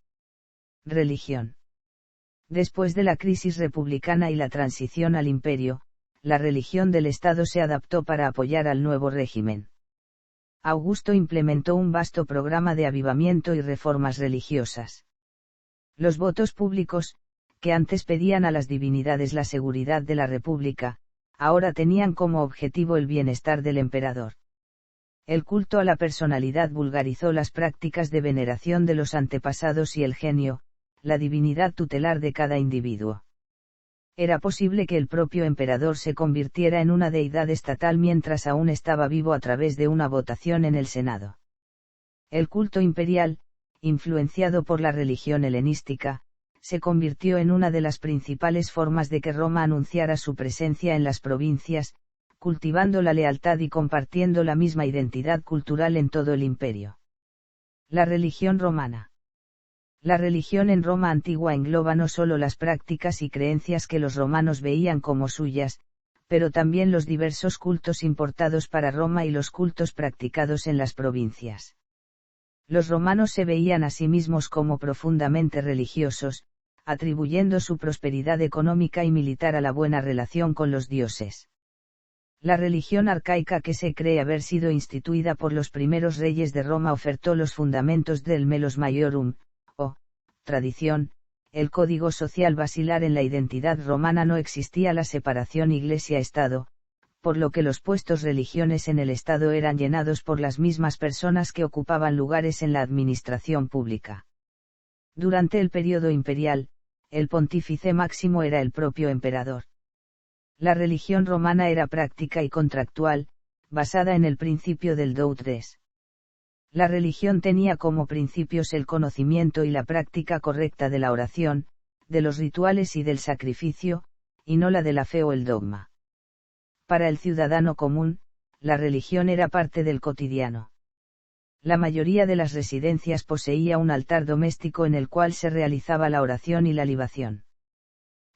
Religión. Después de la crisis republicana y la transición al imperio, la religión del Estado se adaptó para apoyar al nuevo régimen. Augusto implementó un vasto programa de avivamiento y reformas religiosas. Los votos públicos, que antes pedían a las divinidades la seguridad de la república, ahora tenían como objetivo el bienestar del emperador. El culto a la personalidad vulgarizó las prácticas de veneración de los antepasados y el genio, la divinidad tutelar de cada individuo. Era posible que el propio emperador se convirtiera en una deidad estatal mientras aún estaba vivo a través de una votación en el Senado. El culto imperial, influenciado por la religión helenística, se convirtió en una de las principales formas de que Roma anunciara su presencia en las provincias, cultivando la lealtad y compartiendo la misma identidad cultural en todo el imperio. La religión romana. La religión en Roma antigua engloba no solo las prácticas y creencias que los romanos veían como suyas, pero también los diversos cultos importados para Roma y los cultos practicados en las provincias. Los romanos se veían a sí mismos como profundamente religiosos, atribuyendo su prosperidad económica y militar a la buena relación con los dioses. La religión arcaica que se cree haber sido instituida por los primeros reyes de Roma ofertó los fundamentos del melos maiorum, o tradición. El código social basilar en la identidad romana no existía la separación Iglesia-Estado, por lo que los puestos religiones en el Estado eran llenados por las mismas personas que ocupaban lugares en la administración pública. Durante el período imperial, el pontífice máximo era el propio emperador. La religión romana era práctica y contractual, basada en el principio del do ut des. La religión tenía como principios el conocimiento y la práctica correcta de la oración, de los rituales y del sacrificio, y no la de la fe o el dogma. Para el ciudadano común, la religión era parte del cotidiano. La mayoría de las residencias poseía un altar doméstico en el cual se realizaba la oración y la libación.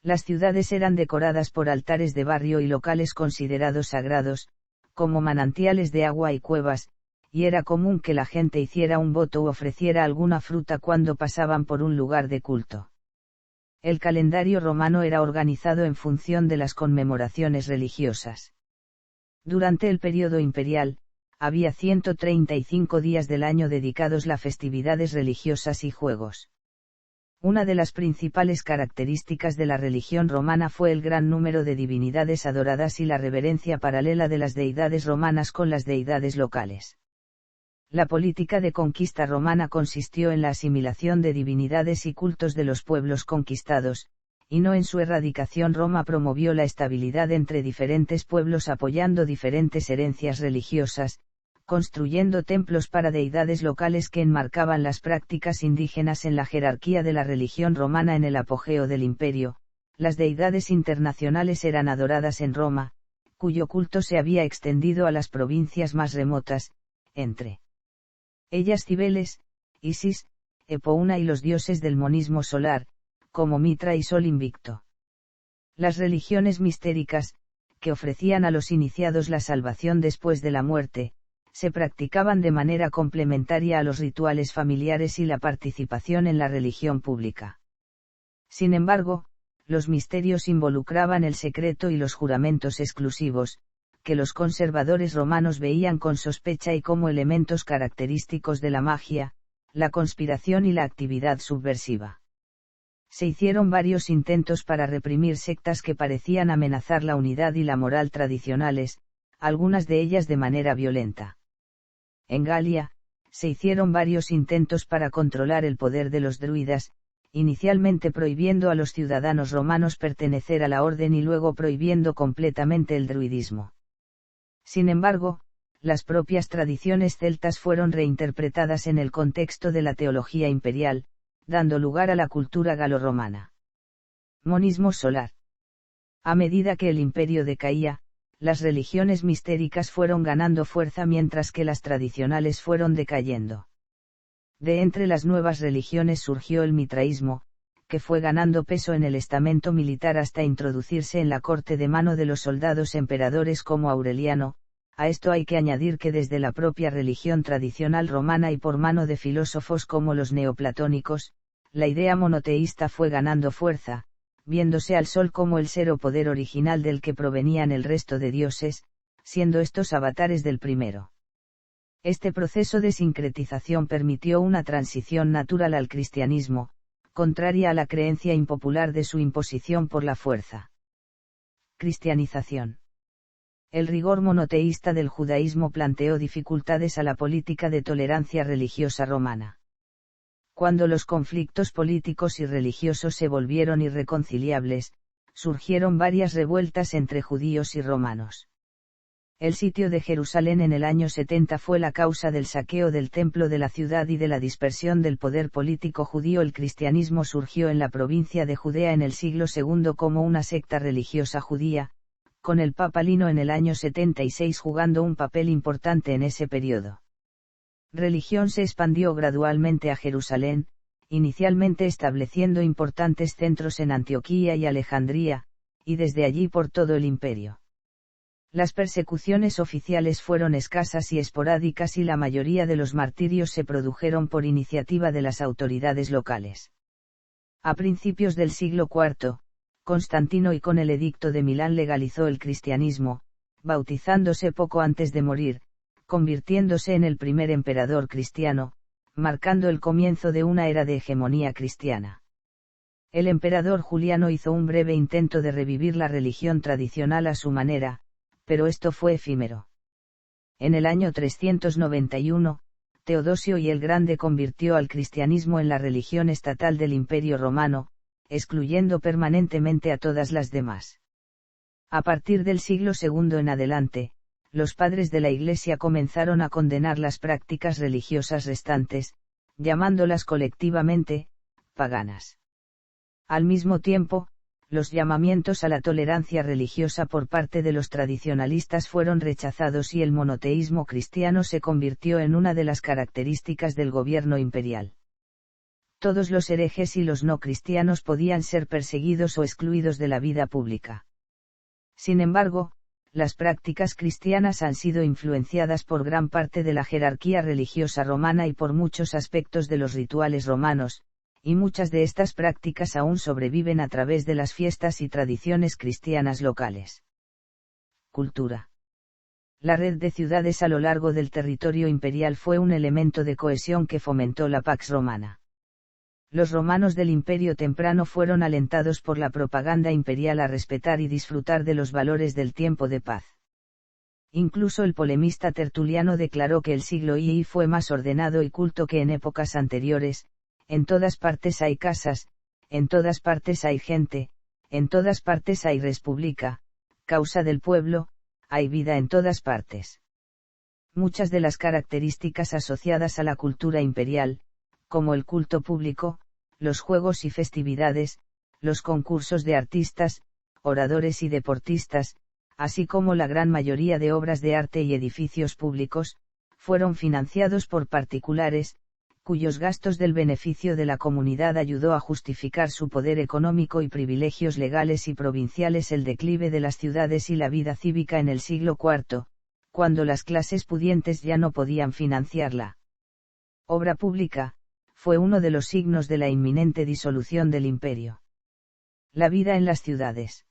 Las ciudades eran decoradas por altares de barrio y locales considerados sagrados, como manantiales de agua y cuevas, y era común que la gente hiciera un voto u ofreciera alguna fruta cuando pasaban por un lugar de culto. El calendario romano era organizado en función de las conmemoraciones religiosas. Durante el período imperial, había 135 días del año dedicados a festividades religiosas y juegos. Una de las principales características de la religión romana fue el gran número de divinidades adoradas y la reverencia paralela de las deidades romanas con las deidades locales. La política de conquista romana consistió en la asimilación de divinidades y cultos de los pueblos conquistados, y no en su erradicación. Roma promovió la estabilidad entre diferentes pueblos apoyando diferentes herencias religiosas, construyendo templos para deidades locales que enmarcaban las prácticas indígenas en la jerarquía de la religión romana. En el apogeo del imperio, las deidades internacionales eran adoradas en Roma, cuyo culto se había extendido a las provincias más remotas, entre ellas Cibeles, Isis, Epouna y los dioses del monismo solar, como Mitra y Sol Invicto. Las religiones mistéricas, que ofrecían a los iniciados la salvación después de la muerte, se practicaban de manera complementaria a los rituales familiares y la participación en la religión pública. Sin embargo, los misterios involucraban el secreto y los juramentos exclusivos, que los conservadores romanos veían con sospecha y como elementos característicos de la magia, la conspiración y la actividad subversiva. Se hicieron varios intentos para reprimir sectas que parecían amenazar la unidad y la moral tradicionales, algunas de ellas de manera violenta. En Galia, se hicieron varios intentos para controlar el poder de los druidas, inicialmente prohibiendo a los ciudadanos romanos pertenecer a la orden y luego prohibiendo completamente el druidismo. Sin embargo, las propias tradiciones celtas fueron reinterpretadas en el contexto de la teología imperial, dando lugar a la cultura galorromana. Monismo solar. A medida que el imperio decaía, las religiones mistéricas fueron ganando fuerza mientras que las tradicionales fueron decayendo. De entre las nuevas religiones surgió el mitraísmo, que fue ganando peso en el estamento militar hasta introducirse en la corte de mano de los soldados emperadores como Aureliano. A esto hay que añadir que desde la propia religión tradicional romana y por mano de filósofos como los neoplatónicos, la idea monoteísta fue ganando fuerza, viéndose al sol como el ser o poder original del que provenían el resto de dioses, siendo estos avatares del primero. Este proceso de sincretización permitió una transición natural al cristianismo, contraria a la creencia impopular de su imposición por la fuerza. Cristianización. El rigor monoteísta del judaísmo planteó dificultades a la política de tolerancia religiosa romana. Cuando los conflictos políticos y religiosos se volvieron irreconciliables, surgieron varias revueltas entre judíos y romanos. El sitio de Jerusalén en el año 70 fue la causa del saqueo del templo de la ciudad y de la dispersión del poder político judío. El cristianismo surgió en la provincia de Judea en el siglo II como una secta religiosa judía, con el Papa Lino en el año 76 jugando un papel importante en ese periodo. Religión se expandió gradualmente a Jerusalén, inicialmente estableciendo importantes centros en Antioquía y Alejandría, y desde allí por todo el imperio. Las persecuciones oficiales fueron escasas y esporádicas y la mayoría de los martirios se produjeron por iniciativa de las autoridades locales. A principios del siglo IV, Constantino y con el Edicto de Milán legalizó el cristianismo, bautizándose poco antes de morir, convirtiéndose en el primer emperador cristiano, marcando el comienzo de una era de hegemonía cristiana. El emperador Juliano hizo un breve intento de revivir la religión tradicional a su manera, pero esto fue efímero. En el año 391, Teodosio y el Grande convirtió al cristianismo en la religión estatal del Imperio Romano, excluyendo permanentemente a todas las demás. A partir del siglo II en adelante, los padres de la Iglesia comenzaron a condenar las prácticas religiosas restantes, llamándolas colectivamente paganas. Al mismo tiempo, los llamamientos a la tolerancia religiosa por parte de los tradicionalistas fueron rechazados y el monoteísmo cristiano se convirtió en una de las características del gobierno imperial. Todos los herejes y los no cristianos podían ser perseguidos o excluidos de la vida pública. Sin embargo, las prácticas cristianas han sido influenciadas por gran parte de la jerarquía religiosa romana y por muchos aspectos de los rituales romanos, y muchas de estas prácticas aún sobreviven a través de las fiestas y tradiciones cristianas locales. Cultura. La red de ciudades a lo largo del territorio imperial fue un elemento de cohesión que fomentó la Pax Romana. Los romanos del Imperio temprano fueron alentados por la propaganda imperial a respetar y disfrutar de los valores del tiempo de paz. Incluso el polemista Tertuliano declaró que el siglo II fue más ordenado y culto que en épocas anteriores. En todas partes hay casas, en todas partes hay gente, en todas partes hay república, causa del pueblo, hay vida en todas partes. Muchas de las características asociadas a la cultura imperial, como el culto público, los juegos y festividades, los concursos de artistas, oradores y deportistas, así como la gran mayoría de obras de arte y edificios públicos, fueron financiados por particulares, cuyos gastos del beneficio de la comunidad ayudó a justificar su poder económico y privilegios legales y provinciales. El declive de las ciudades y la vida cívica en el siglo IV, cuando las clases pudientes ya no podían financiarla obra pública, fue uno de los signos de la inminente disolución del imperio. La vida en las ciudades.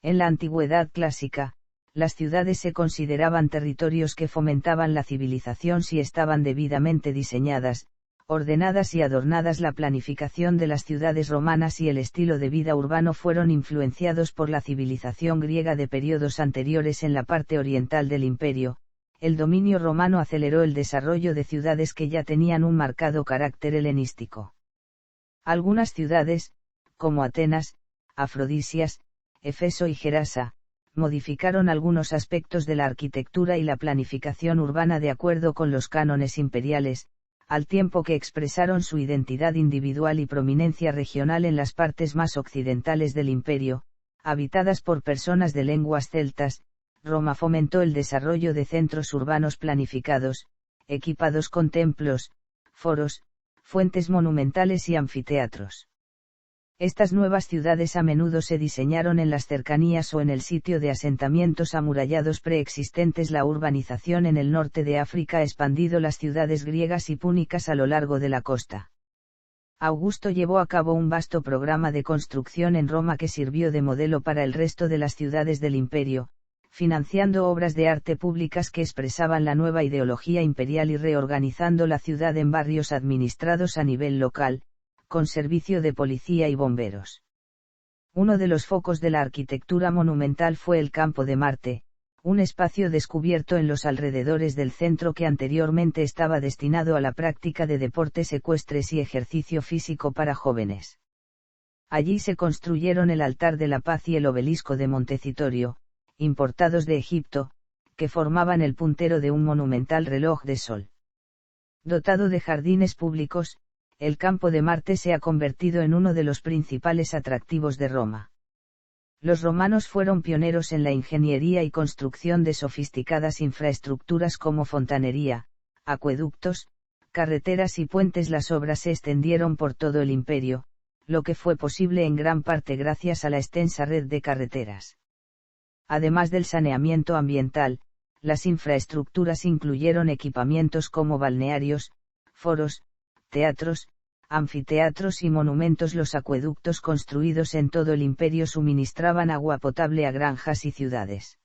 En la antigüedad clásica, las ciudades se consideraban territorios que fomentaban la civilización si estaban debidamente diseñadas, ordenadas y adornadas. La planificación de las ciudades romanas y el estilo de vida urbano fueron influenciados por la civilización griega de periodos anteriores en la parte oriental del imperio. El dominio romano aceleró el desarrollo de ciudades que ya tenían un marcado carácter helenístico. Algunas ciudades, como Atenas, Afrodisias, Efeso y Gerasa, modificaron algunos aspectos de la arquitectura y la planificación urbana de acuerdo con los cánones imperiales, al tiempo que expresaron su identidad individual y prominencia regional en las partes más occidentales del imperio, habitadas por personas de lenguas celtas. Roma fomentó el desarrollo de centros urbanos planificados, equipados con templos, foros, fuentes monumentales y anfiteatros. Estas nuevas ciudades a menudo se diseñaron en las cercanías o en el sitio de asentamientos amurallados preexistentes. La urbanización en el norte de África ha expandido las ciudades griegas y púnicas a lo largo de la costa. Augusto llevó a cabo un vasto programa de construcción en Roma que sirvió de modelo para el resto de las ciudades del imperio, financiando obras de arte públicas que expresaban la nueva ideología imperial y reorganizando la ciudad en barrios administrados a nivel local, con servicio de policía y bomberos. Uno de los focos de la arquitectura monumental fue el Campo de Marte, un espacio descubierto en los alrededores del centro que anteriormente estaba destinado a la práctica de deportes ecuestres y ejercicio físico para jóvenes. Allí se construyeron el Altar de la Paz y el Obelisco de Montecitorio, importados de Egipto, que formaban el puntero de un monumental reloj de sol. Dotado de jardines públicos, el Campo de Marte se ha convertido en uno de los principales atractivos de Roma. Los romanos fueron pioneros en la ingeniería y construcción de sofisticadas infraestructuras como fontanería, acueductos, carreteras y puentes. Las obras se extendieron por todo el imperio, lo que fue posible en gran parte gracias a la extensa red de carreteras. Además del saneamiento ambiental, las infraestructuras incluyeron equipamientos como balnearios, foros, teatros, anfiteatros y monumentos. Los acueductos construidos en todo el imperio suministraban agua potable a granjas y ciudades.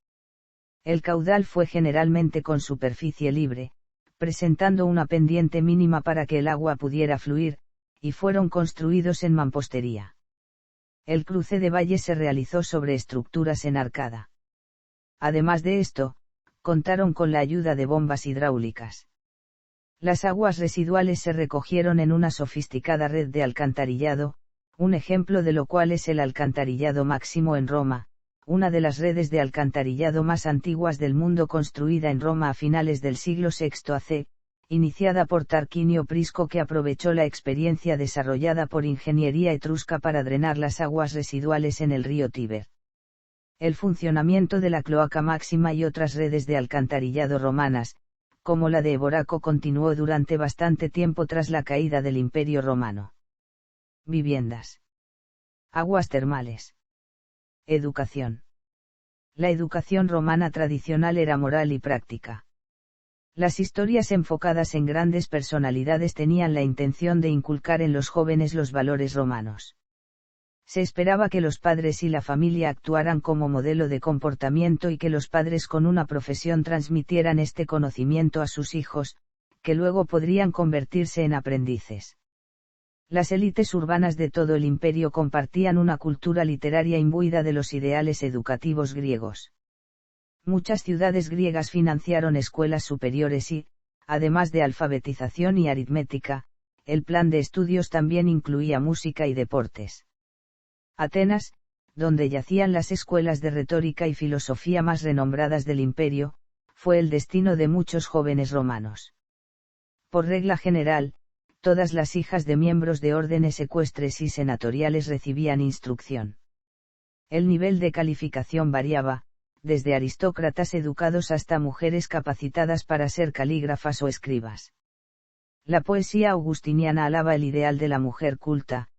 El caudal fue generalmente con superficie libre, presentando una pendiente mínima para que el agua pudiera fluir, y fueron construidos en mampostería. El cruce de valles se realizó sobre estructuras en arcada. Además de esto, contaron con la ayuda de bombas hidráulicas. Las aguas residuales se recogieron en una sofisticada red de alcantarillado, un ejemplo de lo cual es el Alcantarillado Máximo en Roma, una de las redes de alcantarillado más antiguas del mundo, construida en Roma a finales del siglo VI AC, iniciada por Tarquinio Prisco, que aprovechó la experiencia desarrollada por ingeniería etrusca para drenar las aguas residuales en el río Tíber. El funcionamiento de la cloaca máxima y otras redes de alcantarillado romanas, como la de Eboraco, continuó durante bastante tiempo tras la caída del Imperio Romano. Viviendas. Aguas termales. Educación. La educación romana tradicional era moral y práctica. Las historias enfocadas en grandes personalidades tenían la intención de inculcar en los jóvenes los valores romanos. Se esperaba que los padres y la familia actuaran como modelo de comportamiento y que los padres con una profesión transmitieran este conocimiento a sus hijos, que luego podrían convertirse en aprendices. Las élites urbanas de todo el imperio compartían una cultura literaria imbuida de los ideales educativos griegos. Muchas ciudades griegas financiaron escuelas superiores y, además de alfabetización y aritmética, el plan de estudios también incluía música y deportes. Atenas, donde yacían las escuelas de retórica y filosofía más renombradas del imperio, fue el destino de muchos jóvenes romanos. Por regla general, todas las hijas de miembros de órdenes ecuestres y senatoriales recibían instrucción. El nivel de calificación variaba, desde aristócratas educados hasta mujeres capacitadas para ser calígrafas o escribas. La poesía augustiniana alaba el ideal de la mujer culta,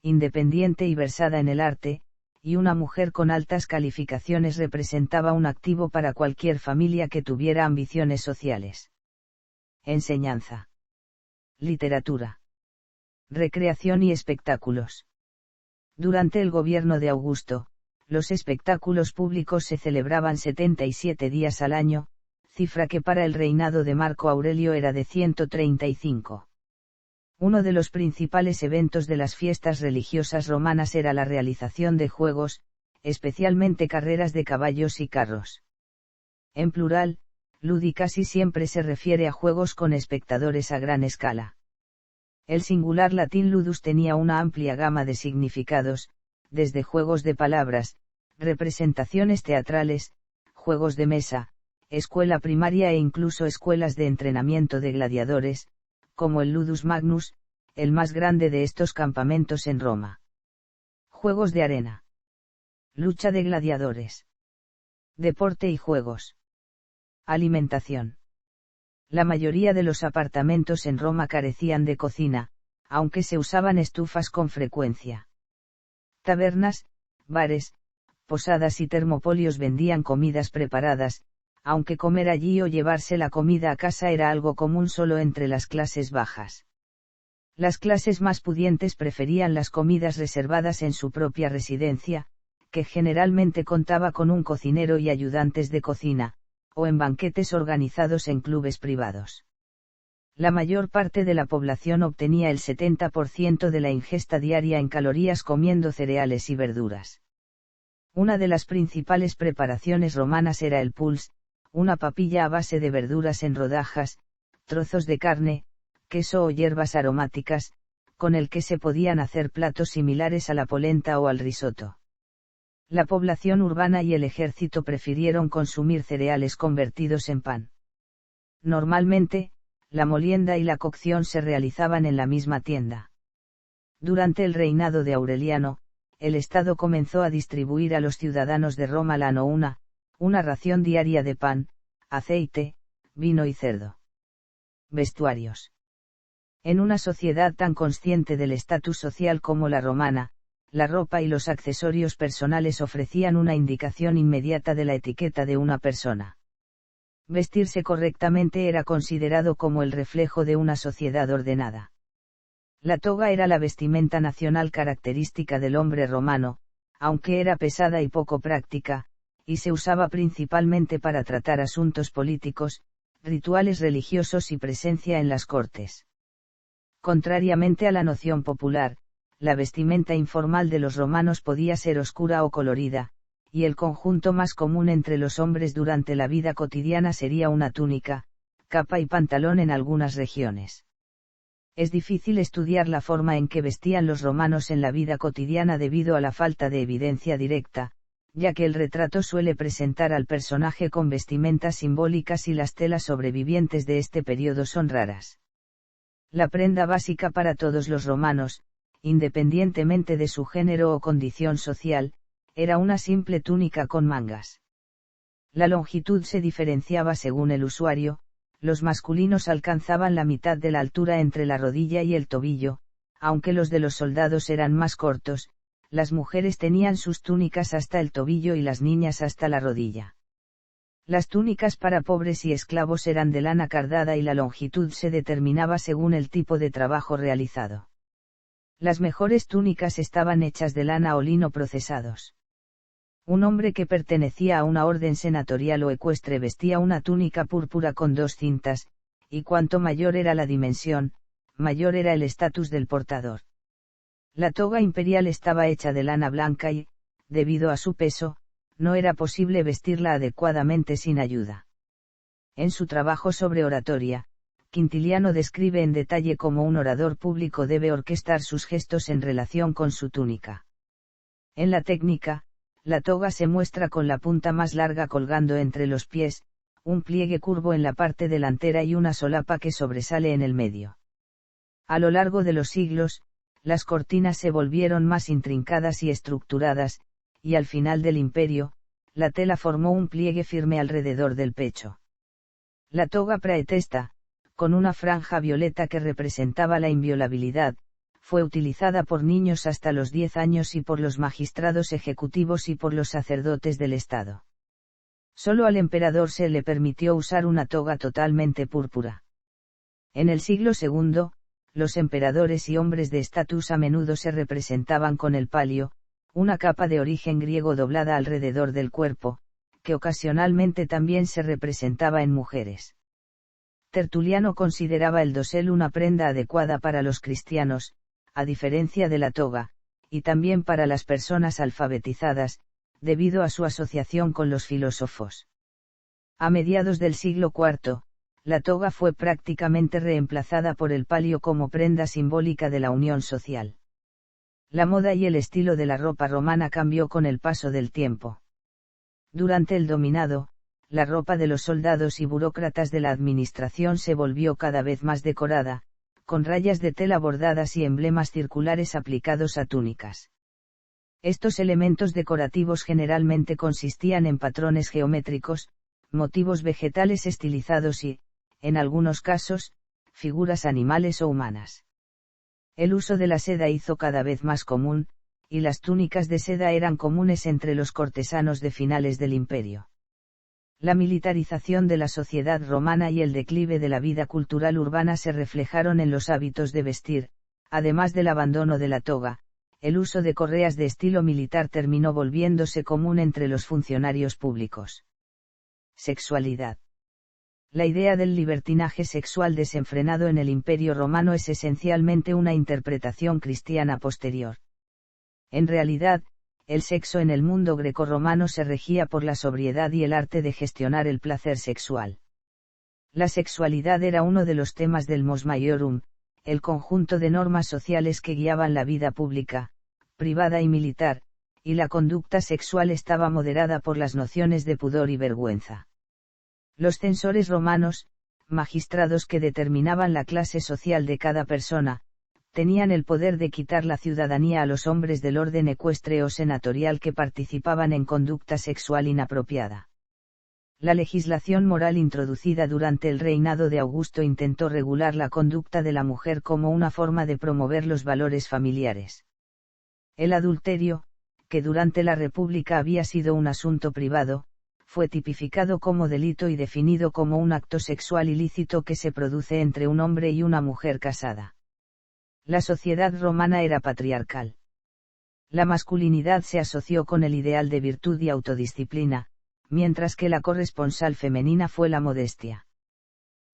independiente y versada en el arte, y una mujer con altas calificaciones representaba un activo para cualquier familia que tuviera ambiciones sociales. Enseñanza. Literatura. Recreación y espectáculos. Durante el gobierno de Augusto, los espectáculos públicos se celebraban 77 días al año, cifra que para el reinado de Marco Aurelio era de 135. Uno de los principales eventos de las fiestas religiosas romanas era la realización de juegos, especialmente carreras de caballos y carros. En plural, ludi casi siempre se refiere a juegos con espectadores a gran escala. El singular latín ludus tenía una amplia gama de significados, desde juegos de palabras, representaciones teatrales, juegos de mesa, escuela primaria e incluso escuelas de entrenamiento de gladiadores, como el Ludus Magnus, el más grande de estos campamentos en Roma. Juegos de arena. Lucha de gladiadores. Deporte y juegos. Alimentación. La mayoría de los apartamentos en Roma carecían de cocina, aunque se usaban estufas con frecuencia. Tabernas, bares, posadas y termopolios vendían comidas preparadas, aunque comer allí o llevarse la comida a casa era algo común solo entre las clases bajas. Las clases más pudientes preferían las comidas reservadas en su propia residencia, que generalmente contaba con un cocinero y ayudantes de cocina, o en banquetes organizados en clubes privados. La mayor parte de la población obtenía el 70% de la ingesta diaria en calorías comiendo cereales y verduras. Una de las principales preparaciones romanas era el pulse, una papilla a base de verduras en rodajas, trozos de carne, queso o hierbas aromáticas, con el que se podían hacer platos similares a la polenta o al risotto. La población urbana y el ejército prefirieron consumir cereales convertidos en pan. Normalmente, la molienda y la cocción se realizaban en la misma tienda. Durante el reinado de Aureliano, el Estado comenzó a distribuir a los ciudadanos de Roma la anouna, una ración diaria de pan, aceite, vino y cerdo. Vestuarios. En una sociedad tan consciente del estatus social como la romana, la ropa y los accesorios personales ofrecían una indicación inmediata de la etiqueta de una persona. Vestirse correctamente era considerado como el reflejo de una sociedad ordenada. La toga era la vestimenta nacional característica del hombre romano, aunque era pesada y poco práctica, y se usaba principalmente para tratar asuntos políticos, rituales religiosos y presencia en las cortes. Contrariamente a la noción popular, la vestimenta informal de los romanos podía ser oscura o colorida, y el conjunto más común entre los hombres durante la vida cotidiana sería una túnica, capa y pantalón en algunas regiones. Es difícil estudiar la forma en que vestían los romanos en la vida cotidiana debido a la falta de evidencia directa, ya que el retrato suele presentar al personaje con vestimentas simbólicas y las telas sobrevivientes de este periodo son raras. La prenda básica para todos los romanos, independientemente de su género o condición social, era una simple túnica con mangas. La longitud se diferenciaba según el usuario, los masculinos alcanzaban la mitad de la altura entre la rodilla y el tobillo, aunque los de los soldados eran más cortos, las mujeres tenían sus túnicas hasta el tobillo y las niñas hasta la rodilla. Las túnicas para pobres y esclavos eran de lana cardada y la longitud se determinaba según el tipo de trabajo realizado. Las mejores túnicas estaban hechas de lana o lino procesados. Un hombre que pertenecía a una orden senatorial o ecuestre vestía una túnica púrpura con 2 cintas, y cuanto mayor era la dimensión, mayor era el estatus del portador. La toga imperial estaba hecha de lana blanca y, debido a su peso, no era posible vestirla adecuadamente sin ayuda. En su trabajo sobre oratoria, Quintiliano describe en detalle cómo un orador público debe orquestar sus gestos en relación con su túnica. En la técnica, la toga se muestra con la punta más larga colgando entre los pies, un pliegue curvo en la parte delantera y una solapa que sobresale en el medio. A lo largo de los siglos, las cortinas se volvieron más intrincadas y estructuradas, y al final del imperio, la tela formó un pliegue firme alrededor del pecho. La toga praetesta, con una franja violeta que representaba la inviolabilidad, fue utilizada por niños hasta los 10 años y por los magistrados ejecutivos y por los sacerdotes del Estado. Solo al emperador se le permitió usar una toga totalmente púrpura. En el siglo II, los emperadores y hombres de estatus a menudo se representaban con el palio, una capa de origen griego doblada alrededor del cuerpo, que ocasionalmente también se representaba en mujeres. Tertuliano consideraba el dosel una prenda adecuada para los cristianos, a diferencia de la toga, y también para las personas alfabetizadas, debido a su asociación con los filósofos. A mediados del siglo IV, la toga fue prácticamente reemplazada por el palio como prenda simbólica de la unión social. La moda y el estilo de la ropa romana cambió con el paso del tiempo. Durante el dominado, la ropa de los soldados y burócratas de la administración se volvió cada vez más decorada, con rayas de tela bordadas y emblemas circulares aplicados a túnicas. Estos elementos decorativos generalmente consistían en patrones geométricos, motivos vegetales estilizados y, en algunos casos, figuras animales o humanas. El uso de la seda hizo cada vez más común, y las túnicas de seda eran comunes entre los cortesanos de finales del imperio. La militarización de la sociedad romana y el declive de la vida cultural urbana se reflejaron en los hábitos de vestir, además del abandono de la toga. El uso de correas de estilo militar terminó volviéndose común entre los funcionarios públicos. Sexualidad. La idea del libertinaje sexual desenfrenado en el Imperio Romano es esencialmente una interpretación cristiana posterior. En realidad, el sexo en el mundo grecorromano se regía por la sobriedad y el arte de gestionar el placer sexual. La sexualidad era uno de los temas del Mos Maiorum, el conjunto de normas sociales que guiaban la vida pública, privada y militar, y la conducta sexual estaba moderada por las nociones de pudor y vergüenza. Los censores romanos, magistrados que determinaban la clase social de cada persona, tenían el poder de quitar la ciudadanía a los hombres del orden ecuestre o senatorial que participaban en conducta sexual inapropiada. La legislación moral introducida durante el reinado de Augusto intentó regular la conducta de la mujer como una forma de promover los valores familiares. El adulterio, que durante la República había sido un asunto privado, fue tipificado como delito y definido como un acto sexual ilícito que se produce entre un hombre y una mujer casada. La sociedad romana era patriarcal. La masculinidad se asoció con el ideal de virtud y autodisciplina, mientras que la corresponsal femenina fue la modestia.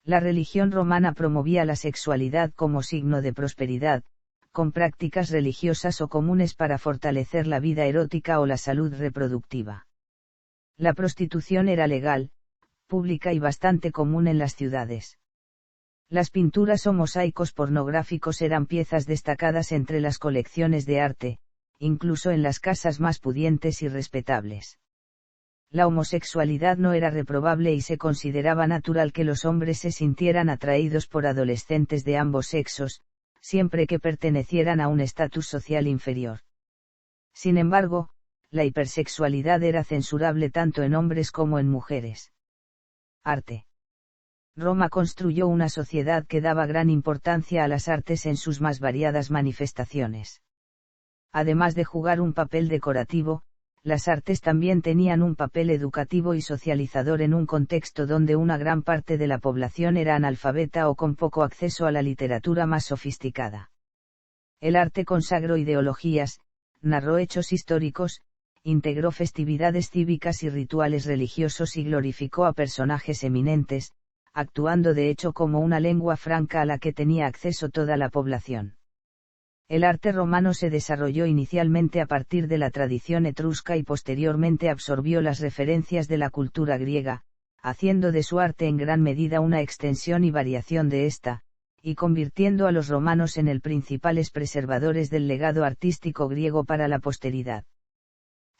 La religión romana promovía la sexualidad como signo de prosperidad, con prácticas religiosas o comunes para fortalecer la vida erótica o la salud reproductiva. La prostitución era legal, pública y bastante común en las ciudades. Las pinturas o mosaicos pornográficos eran piezas destacadas entre las colecciones de arte, incluso en las casas más pudientes y respetables. La homosexualidad no era reprobable y se consideraba natural que los hombres se sintieran atraídos por adolescentes de ambos sexos, siempre que pertenecieran a un estatus social inferior. Sin embargo, la hipersexualidad era censurable tanto en hombres como en mujeres. Arte. Roma construyó una sociedad que daba gran importancia a las artes en sus más variadas manifestaciones. Además de jugar un papel decorativo, las artes también tenían un papel educativo y socializador en un contexto donde una gran parte de la población era analfabeta o con poco acceso a la literatura más sofisticada. El arte consagró ideologías, narró hechos históricos, integró festividades cívicas y rituales religiosos y glorificó a personajes eminentes, actuando de hecho como una lengua franca a la que tenía acceso toda la población. El arte romano se desarrolló inicialmente a partir de la tradición etrusca y posteriormente absorbió las referencias de la cultura griega, haciendo de su arte en gran medida una extensión y variación de esta, y convirtiendo a los romanos en el principales preservadores del legado artístico griego para la posteridad.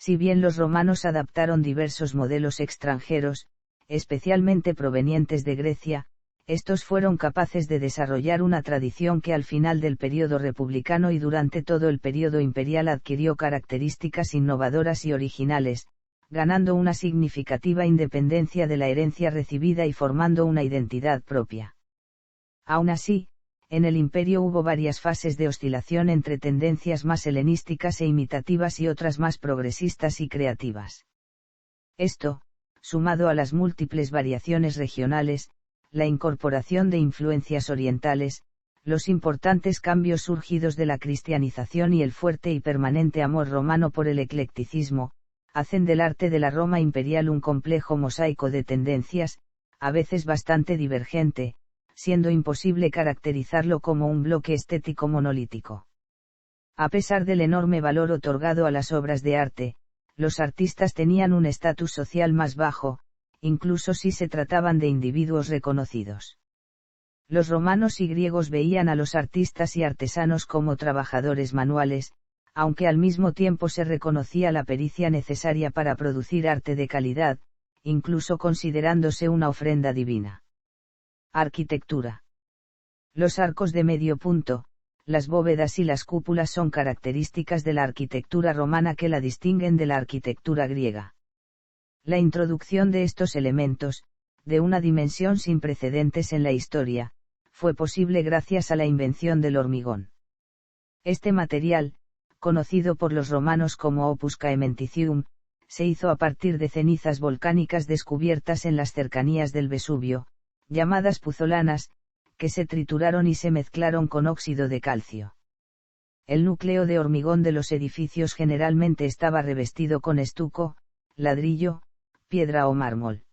Si bien los romanos adaptaron diversos modelos extranjeros, especialmente provenientes de Grecia, estos fueron capaces de desarrollar una tradición que al final del período republicano y durante todo el período imperial adquirió características innovadoras y originales, ganando una significativa independencia de la herencia recibida y formando una identidad propia. Aún así, en el imperio hubo varias fases de oscilación entre tendencias más helenísticas e imitativas y otras más progresistas y creativas. Esto, sumado a las múltiples variaciones regionales, la incorporación de influencias orientales, los importantes cambios surgidos de la cristianización y el fuerte y permanente amor romano por el eclecticismo, hacen del arte de la Roma imperial un complejo mosaico de tendencias, a veces bastante divergente, siendo imposible caracterizarlo como un bloque estético monolítico. A pesar del enorme valor otorgado a las obras de arte, los artistas tenían un estatus social más bajo, incluso si se trataban de individuos reconocidos. Los romanos y griegos veían a los artistas y artesanos como trabajadores manuales, aunque al mismo tiempo se reconocía la pericia necesaria para producir arte de calidad, incluso considerándose una ofrenda divina. Arquitectura. Los arcos de medio punto, las bóvedas y las cúpulas son características de la arquitectura romana que la distinguen de la arquitectura griega. La introducción de estos elementos, de una dimensión sin precedentes en la historia, fue posible gracias a la invención del hormigón. Este material, conocido por los romanos como opus caementicium, se hizo a partir de cenizas volcánicas descubiertas en las cercanías del Vesubio, llamadas puzolanas, que se trituraron y se mezclaron con óxido de calcio. El núcleo de hormigón de los edificios generalmente estaba revestido con estuco, ladrillo, piedra o mármol.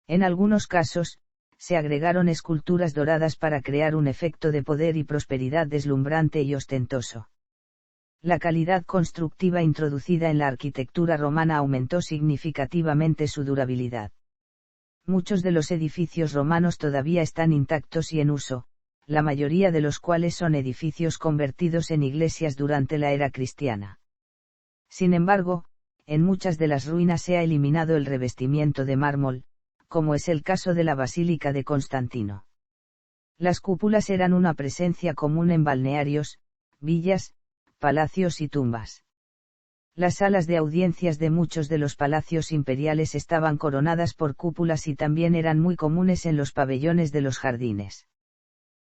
En algunos casos, se agregaron esculturas doradas para crear un efecto de poder y prosperidad deslumbrante y ostentoso. La calidad constructiva introducida en la arquitectura romana aumentó significativamente su durabilidad. Muchos de los edificios romanos todavía están intactos y en uso, la mayoría de los cuales son edificios convertidos en iglesias durante la era cristiana. Sin embargo, en muchas de las ruinas se ha eliminado el revestimiento de mármol, como es el caso de la Basílica de Constantino. Las cúpulas eran una presencia común en balnearios, villas, palacios y tumbas. Las salas de audiencias de muchos de los palacios imperiales estaban coronadas por cúpulas y también eran muy comunes en los pabellones de los jardines.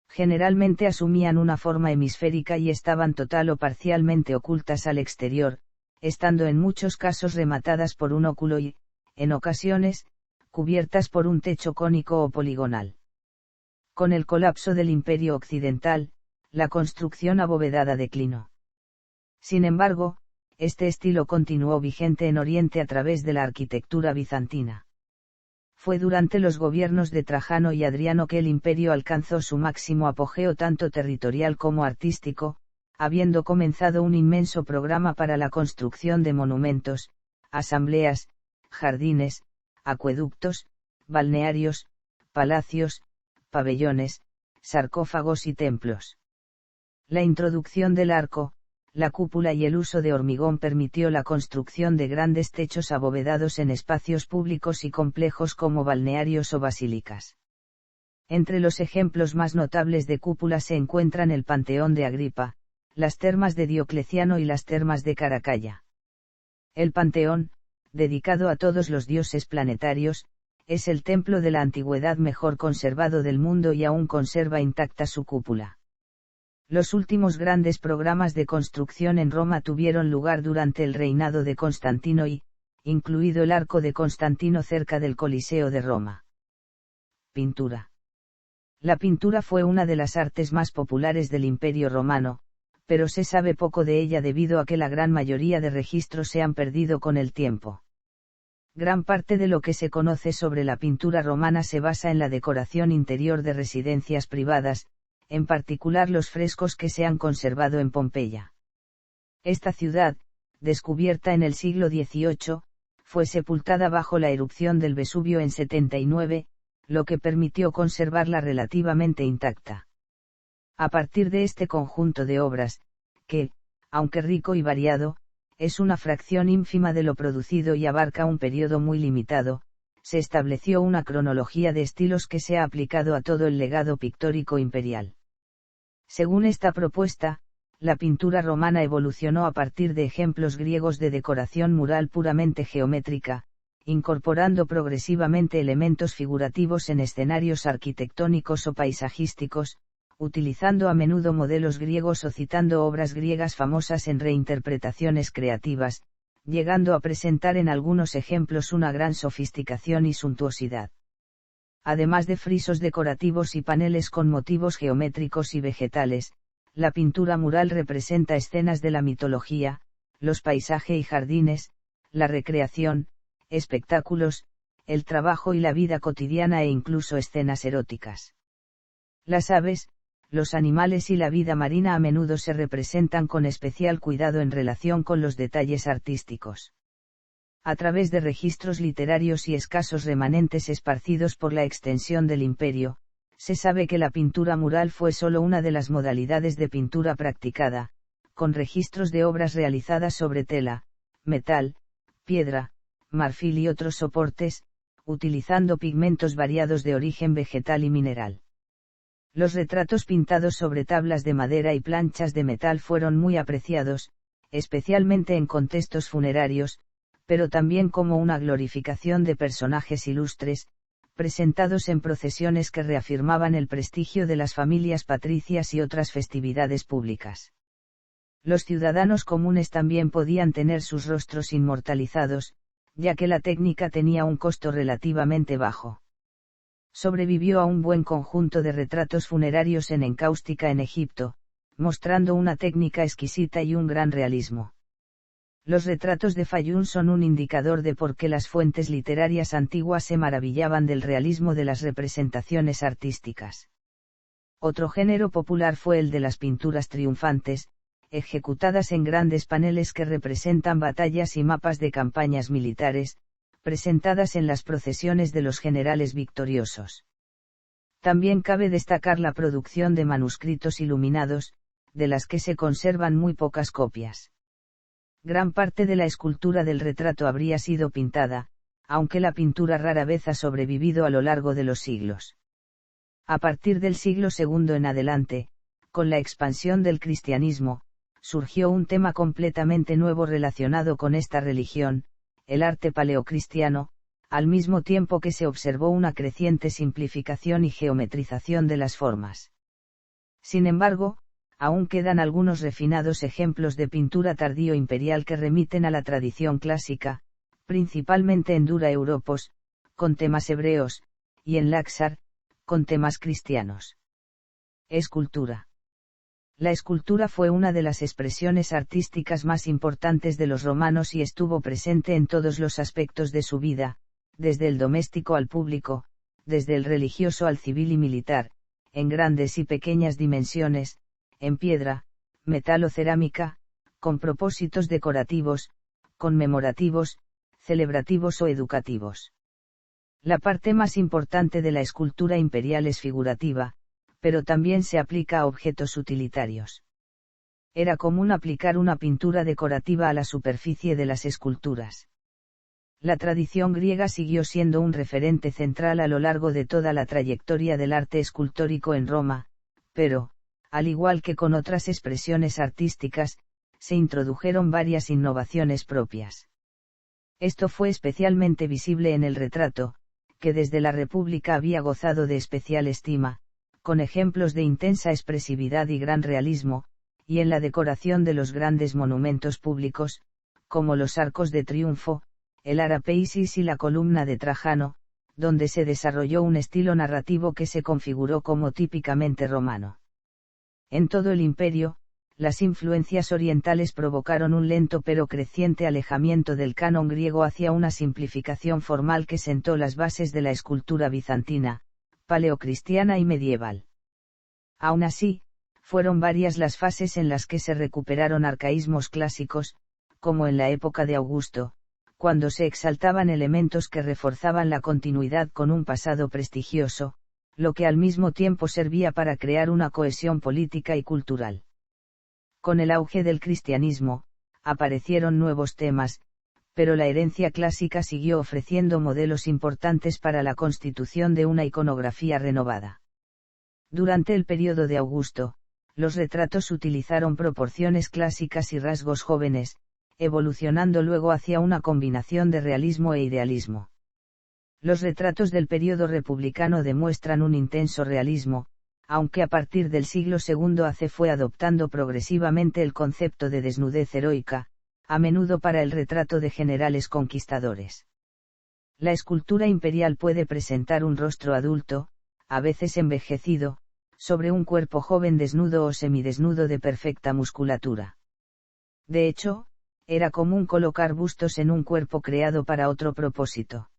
Generalmente asumían una forma hemisférica y estaban total o parcialmente ocultas al exterior, estando en muchos casos rematadas por un óculo y, en ocasiones, cubiertas por un techo cónico o poligonal. Con el colapso del Imperio Occidental, la construcción abovedada declinó. Sin embargo, este estilo continuó vigente en Oriente a través de la arquitectura bizantina. Fue durante los gobiernos de Trajano y Adriano que el imperio alcanzó su máximo apogeo tanto territorial como artístico, habiendo comenzado un inmenso programa para la construcción de monumentos, asambleas, jardines, acueductos, balnearios, palacios, pabellones, sarcófagos y templos. La introducción del arco, la cúpula y el uso de hormigón permitió la construcción de grandes techos abovedados en espacios públicos y complejos como balnearios o basílicas. Entre los ejemplos más notables de cúpula se encuentran el Panteón de Agripa, las termas de Diocleciano y las termas de Caracalla. El Panteón, dedicado a todos los dioses planetarios, es el templo de la antigüedad mejor conservado del mundo y aún conserva intacta su cúpula. Los últimos grandes programas de construcción en Roma tuvieron lugar durante el reinado de Constantino y, incluido el Arco de Constantino cerca del Coliseo de Roma. Pintura. La pintura fue una de las artes más populares del Imperio Romano, pero se sabe poco de ella debido a que la gran mayoría de registros se han perdido con el tiempo. Gran parte de lo que se conoce sobre la pintura romana se basa en la decoración interior de residencias privadas, en particular los frescos que se han conservado en Pompeya. Esta ciudad, descubierta en el siglo XVIII, fue sepultada bajo la erupción del Vesubio en 79, lo que permitió conservarla relativamente intacta. A partir de este conjunto de obras, que, aunque rico y variado, es una fracción ínfima de lo producido y abarca un periodo muy limitado, se estableció una cronología de estilos que se ha aplicado a todo el legado pictórico imperial. Según esta propuesta, la pintura romana evolucionó a partir de ejemplos griegos de decoración mural puramente geométrica, incorporando progresivamente elementos figurativos en escenarios arquitectónicos o paisajísticos, utilizando a menudo modelos griegos o citando obras griegas famosas en reinterpretaciones creativas, llegando a presentar en algunos ejemplos una gran sofisticación y suntuosidad. Además de frisos decorativos y paneles con motivos geométricos y vegetales, la pintura mural representa escenas de la mitología, los paisajes y jardines, la recreación, espectáculos, el trabajo y la vida cotidiana e incluso escenas eróticas. Las aves, los animales y la vida marina a menudo se representan con especial cuidado en relación con los detalles artísticos. A través de registros literarios y escasos remanentes esparcidos por la extensión del imperio, se sabe que la pintura mural fue solo una de las modalidades de pintura practicada, con registros de obras realizadas sobre tela, metal, piedra, marfil y otros soportes, utilizando pigmentos variados de origen vegetal y mineral. Los retratos pintados sobre tablas de madera y planchas de metal fueron muy apreciados, especialmente en contextos funerarios, pero también como una glorificación de personajes ilustres, presentados en procesiones que reafirmaban el prestigio de las familias patricias y otras festividades públicas. Los ciudadanos comunes también podían tener sus rostros inmortalizados, ya que la técnica tenía un costo relativamente bajo. Sobrevivió a un buen conjunto de retratos funerarios en encáustica en Egipto, mostrando una técnica exquisita y un gran realismo. Los retratos de Fayún son un indicador de por qué las fuentes literarias antiguas se maravillaban del realismo de las representaciones artísticas. Otro género popular fue el de las pinturas triunfantes, ejecutadas en grandes paneles que representan batallas y mapas de campañas militares, presentadas en las procesiones de los generales victoriosos. También cabe destacar la producción de manuscritos iluminados, de las que se conservan muy pocas copias. Gran parte de la escultura del retrato habría sido pintada, aunque la pintura rara vez ha sobrevivido a lo largo de los siglos. A partir del siglo II en adelante, con la expansión del cristianismo, surgió un tema completamente nuevo relacionado con esta religión, el arte paleocristiano, al mismo tiempo que se observó una creciente simplificación y geometrización de las formas. Sin embargo, aún quedan algunos refinados ejemplos de pintura tardío imperial que remiten a la tradición clásica, principalmente en Dura Europos, con temas hebreos, y en Laxar, con temas cristianos. Escultura. La escultura fue una de las expresiones artísticas más importantes de los romanos y estuvo presente en todos los aspectos de su vida, desde el doméstico al público, desde el religioso al civil y militar, en grandes y pequeñas dimensiones, en piedra, metal o cerámica, con propósitos decorativos, conmemorativos, celebrativos o educativos. La parte más importante de la escultura imperial es figurativa, pero también se aplica a objetos utilitarios. Era común aplicar una pintura decorativa a la superficie de las esculturas. La tradición griega siguió siendo un referente central a lo largo de toda la trayectoria del arte escultórico en Roma, pero, al igual que con otras expresiones artísticas, se introdujeron varias innovaciones propias. Esto fue especialmente visible en el retrato, que desde la República había gozado de especial estima, con ejemplos de intensa expresividad y gran realismo, y en la decoración de los grandes monumentos públicos, como los arcos de triunfo, el Ara Pacis y la columna de Trajano, donde se desarrolló un estilo narrativo que se configuró como típicamente romano. En todo el imperio, las influencias orientales provocaron un lento pero creciente alejamiento del canon griego hacia una simplificación formal que sentó las bases de la escultura bizantina, paleocristiana y medieval. Aún así, fueron varias las fases en las que se recuperaron arcaísmos clásicos, como en la época de Augusto, cuando se exaltaban elementos que reforzaban la continuidad con un pasado prestigioso, lo que al mismo tiempo servía para crear una cohesión política y cultural. Con el auge del cristianismo, aparecieron nuevos temas, pero la herencia clásica siguió ofreciendo modelos importantes para la constitución de una iconografía renovada. Durante el período de Augusto, los retratos utilizaron proporciones clásicas y rasgos jóvenes, evolucionando luego hacia una combinación de realismo e idealismo. Los retratos del período republicano demuestran un intenso realismo, aunque a partir del siglo II AC fue adoptando progresivamente el concepto de desnudez heroica, a menudo para el retrato de generales conquistadores. La escultura imperial puede presentar un rostro adulto, a veces envejecido, sobre un cuerpo joven desnudo o semidesnudo de perfecta musculatura. De hecho, era común colocar bustos en un cuerpo creado para otro propósito.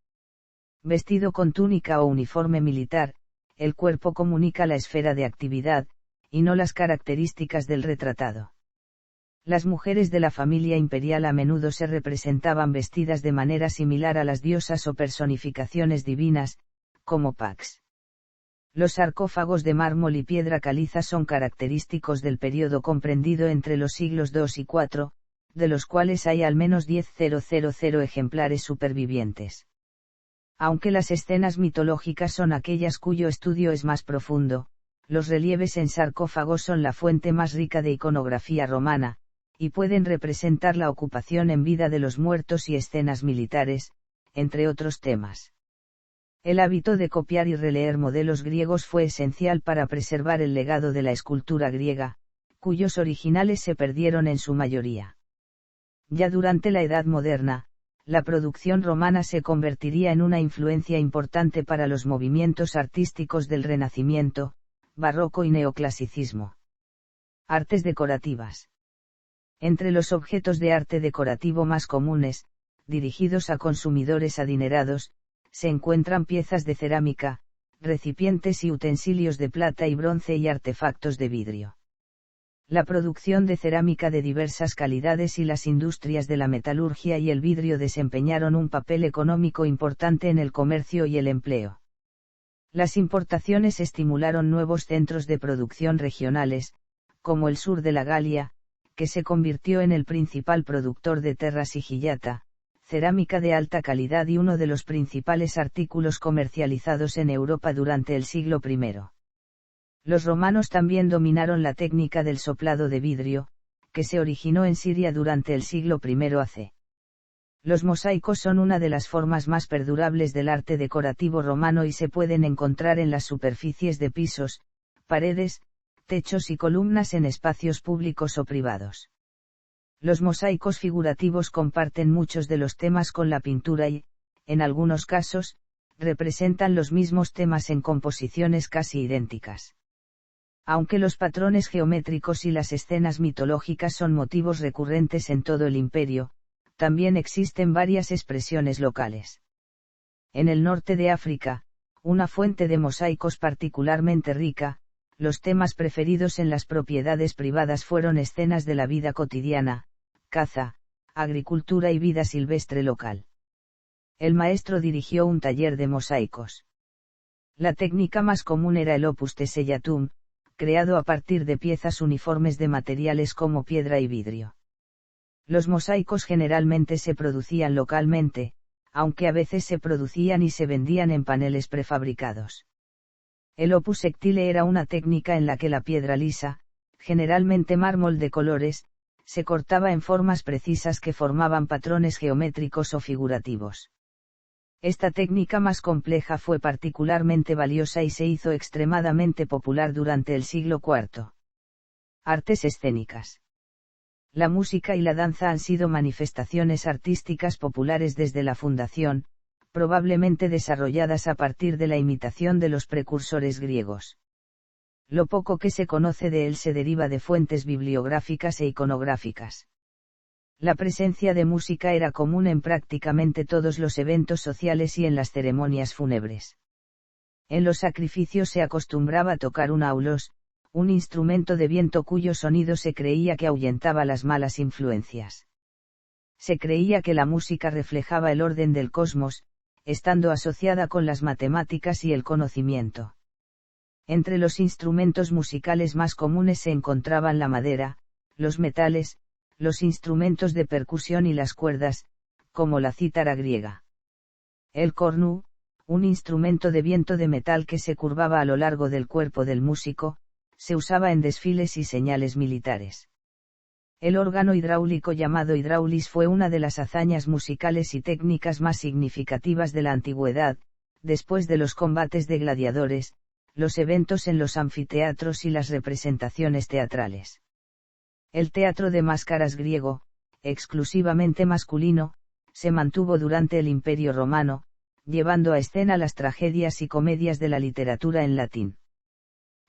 Vestido con túnica o uniforme militar, el cuerpo comunica la esfera de actividad, y no las características del retratado. Las mujeres de la familia imperial a menudo se representaban vestidas de manera similar a las diosas o personificaciones divinas, como Pax. Los sarcófagos de mármol y piedra caliza son característicos del período comprendido entre los siglos II y IV, de los cuales hay al menos 10.000 ejemplares supervivientes. Aunque las escenas mitológicas son aquellas cuyo estudio es más profundo, los relieves en sarcófagos son la fuente más rica de iconografía romana, y pueden representar la ocupación en vida de los muertos y escenas militares, entre otros temas. El hábito de copiar y releer modelos griegos fue esencial para preservar el legado de la escultura griega, cuyos originales se perdieron en su mayoría. Ya durante la Edad Moderna, la producción romana se convertiría en una influencia importante para los movimientos artísticos del Renacimiento, Barroco y Neoclasicismo. Artes decorativas. Entre los objetos de arte decorativo más comunes, dirigidos a consumidores adinerados, se encuentran piezas de cerámica, recipientes y utensilios de plata y bronce y artefactos de vidrio. La producción de cerámica de diversas calidades y las industrias de la metalurgia y el vidrio desempeñaron un papel económico importante en el comercio y el empleo. Las importaciones estimularon nuevos centros de producción regionales, como el sur de la Galia, que se convirtió en el principal productor de terra sigillata, cerámica de alta calidad y uno de los principales artículos comercializados en Europa durante el siglo I. Los romanos también dominaron la técnica del soplado de vidrio, que se originó en Siria durante el siglo I AC. Los mosaicos son una de las formas más perdurables del arte decorativo romano y se pueden encontrar en las superficies de pisos, paredes, techos y columnas en espacios públicos o privados. Los mosaicos figurativos comparten muchos de los temas con la pintura y, en algunos casos, representan los mismos temas en composiciones casi idénticas. Aunque los patrones geométricos y las escenas mitológicas son motivos recurrentes en todo el imperio, también existen varias expresiones locales. En el norte de África, una fuente de mosaicos particularmente rica, los temas preferidos en las propiedades privadas fueron escenas de la vida cotidiana, caza, agricultura y vida silvestre local. El maestro dirigió un taller de mosaicos. La técnica más común era el opus tessellatum, creado a partir de piezas uniformes de materiales como piedra y vidrio. Los mosaicos generalmente se producían localmente, aunque a veces se producían y se vendían en paneles prefabricados. El opus sectile era una técnica en la que la piedra lisa, generalmente mármol de colores, se cortaba en formas precisas que formaban patrones geométricos o figurativos. Esta técnica más compleja fue particularmente valiosa y se hizo extremadamente popular durante el siglo IV. Artes escénicas. La música y la danza han sido manifestaciones artísticas populares desde la fundación, probablemente desarrolladas a partir de la imitación de los precursores griegos. Lo poco que se conoce de él se deriva de fuentes bibliográficas e iconográficas. La presencia de música era común en prácticamente todos los eventos sociales y en las ceremonias fúnebres. En los sacrificios se acostumbraba a tocar un aulos, un instrumento de viento cuyo sonido se creía que ahuyentaba las malas influencias. Se creía que la música reflejaba el orden del cosmos, estando asociada con las matemáticas y el conocimiento. Entre los instrumentos musicales más comunes se encontraban la madera, los metales, los instrumentos de percusión y las cuerdas, como la cítara griega. El cornu, un instrumento de viento de metal que se curvaba a lo largo del cuerpo del músico, se usaba en desfiles y señales militares. El órgano hidráulico llamado hidráulis fue una de las hazañas musicales y técnicas más significativas de la antigüedad, después de los combates de gladiadores, los eventos en los anfiteatros y las representaciones teatrales. El teatro de máscaras griego, exclusivamente masculino, se mantuvo durante el Imperio Romano, llevando a escena las tragedias y comedias de la literatura en latín.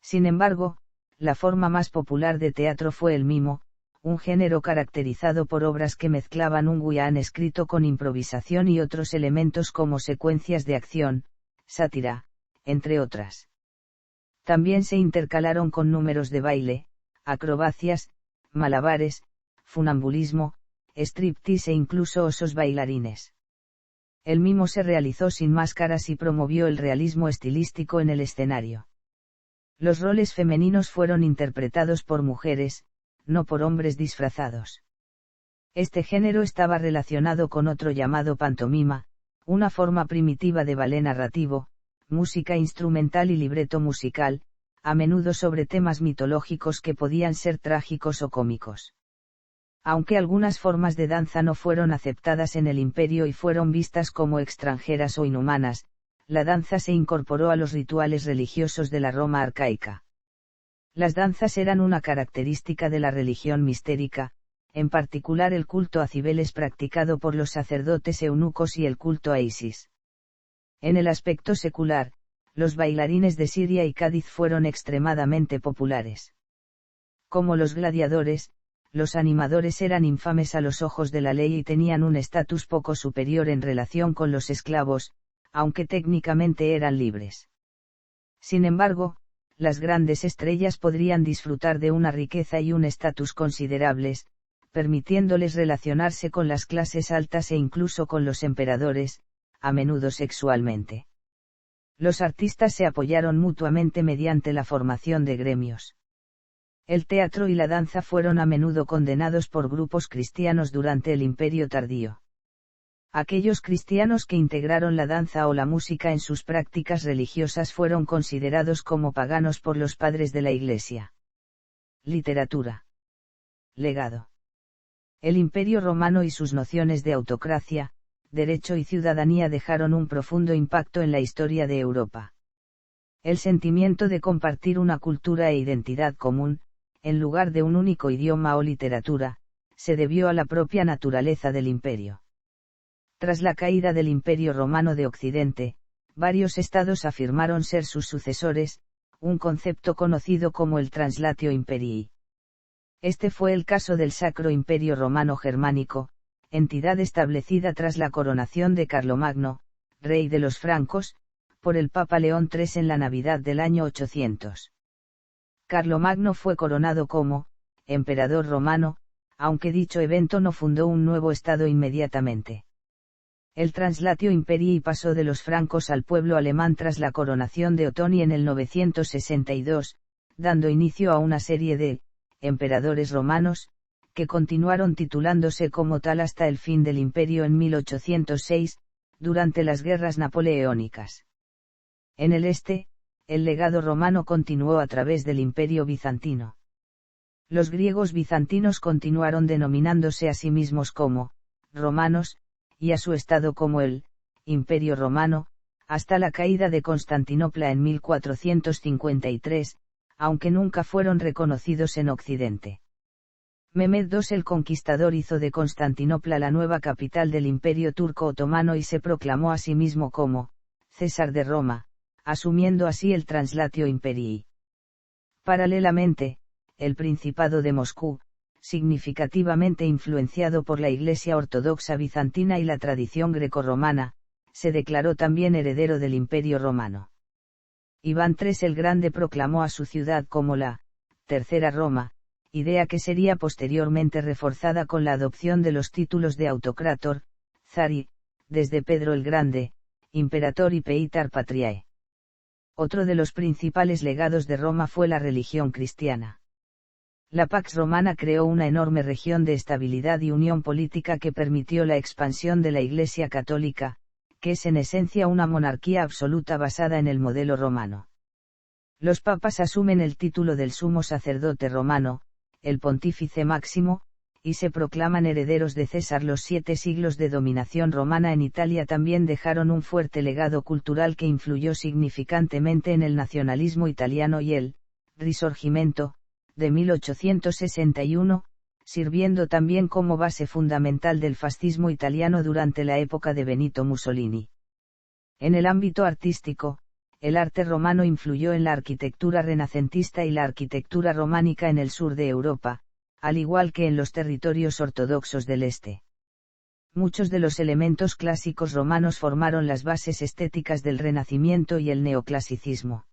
Sin embargo, la forma más popular de teatro fue el mimo, un género caracterizado por obras que mezclaban un guión escrito con improvisación y otros elementos como secuencias de acción, sátira, entre otras. También se intercalaron con números de baile, acrobacias, malabares, funambulismo, striptease e incluso osos bailarines. El mimo se realizó sin máscaras y promovió el realismo estilístico en el escenario. Los roles femeninos fueron interpretados por mujeres, no por hombres disfrazados. Este género estaba relacionado con otro llamado pantomima, una forma primitiva de ballet narrativo, música instrumental y libreto musical, a menudo sobre temas mitológicos que podían ser trágicos o cómicos. Aunque algunas formas de danza no fueron aceptadas en el imperio y fueron vistas como extranjeras o inhumanas, la danza se incorporó a los rituales religiosos de la Roma arcaica. Las danzas eran una característica de la religión mistérica, en particular el culto a Cibeles practicado por los sacerdotes eunucos y el culto a Isis. En el aspecto secular, los bailarines de Siria y Cádiz fueron extremadamente populares. Como los gladiadores, los animadores eran infames a los ojos de la ley y tenían un estatus poco superior en relación con los esclavos, aunque técnicamente eran libres. Sin embargo, las grandes estrellas podrían disfrutar de una riqueza y un estatus considerables, permitiéndoles relacionarse con las clases altas e incluso con los emperadores, a menudo sexualmente. Los artistas se apoyaron mutuamente mediante la formación de gremios. El teatro y la danza fueron a menudo condenados por grupos cristianos durante el Imperio tardío. Aquellos cristianos que integraron la danza o la música en sus prácticas religiosas fueron considerados como paganos por los padres de la Iglesia. Literatura. Legado. El Imperio romano y sus nociones de autocracia, derecho y ciudadanía dejaron un profundo impacto en la historia de Europa. El sentimiento de compartir una cultura e identidad común, en lugar de un único idioma o literatura, se debió a la propia naturaleza del imperio. Tras la caída del Imperio romano de Occidente, varios estados afirmaron ser sus sucesores, un concepto conocido como el Translatio Imperii. Este fue el caso del Sacro Imperio Romano Germánico, entidad establecida tras la coronación de Carlomagno, rey de los francos, por el Papa León III en la Navidad del año 800. Carlomagno fue coronado como emperador romano, aunque dicho evento no fundó un nuevo estado inmediatamente. El Translatio Imperii pasó de los francos al pueblo alemán tras la coronación de Otoni en el 962, dando inicio a una serie de emperadores romanos, que continuaron titulándose como tal hasta el fin del imperio en 1806, durante las guerras napoleónicas. En el este, el legado romano continuó a través del Imperio bizantino. Los griegos bizantinos continuaron denominándose a sí mismos como romanos, y a su estado como el Imperio romano, hasta la caída de Constantinopla en 1453, aunque nunca fueron reconocidos en Occidente. Mehmed II el Conquistador hizo de Constantinopla la nueva capital del Imperio turco otomano y se proclamó a sí mismo como César de Roma, asumiendo así el Translatio Imperii. Paralelamente, el Principado de Moscú, significativamente influenciado por la Iglesia ortodoxa bizantina y la tradición grecorromana, se declaró también heredero del Imperio romano. Iván III el Grande proclamó a su ciudad como la Tercera Roma, idea que sería posteriormente reforzada con la adopción de los títulos de autocrátor, zar y, desde Pedro el Grande, imperator y peitar patriae. Otro de los principales legados de Roma fue la religión cristiana. La Pax Romana creó una enorme región de estabilidad y unión política que permitió la expansión de la Iglesia católica, que es en esencia una monarquía absoluta basada en el modelo romano. Los papas asumen el título del sumo sacerdote romano, el pontífice máximo, y se proclaman herederos de César. Los 7 siglos de dominación romana en Italia también dejaron un fuerte legado cultural que influyó significantemente en el nacionalismo italiano y el Risorgimento, de 1861, sirviendo también como base fundamental del fascismo italiano durante la época de Benito Mussolini. En el ámbito artístico, el arte romano influyó en la arquitectura renacentista y la arquitectura románica en el sur de Europa, al igual que en los territorios ortodoxos del este. Muchos de los elementos clásicos romanos formaron las bases estéticas del Renacimiento y el neoclasicismo.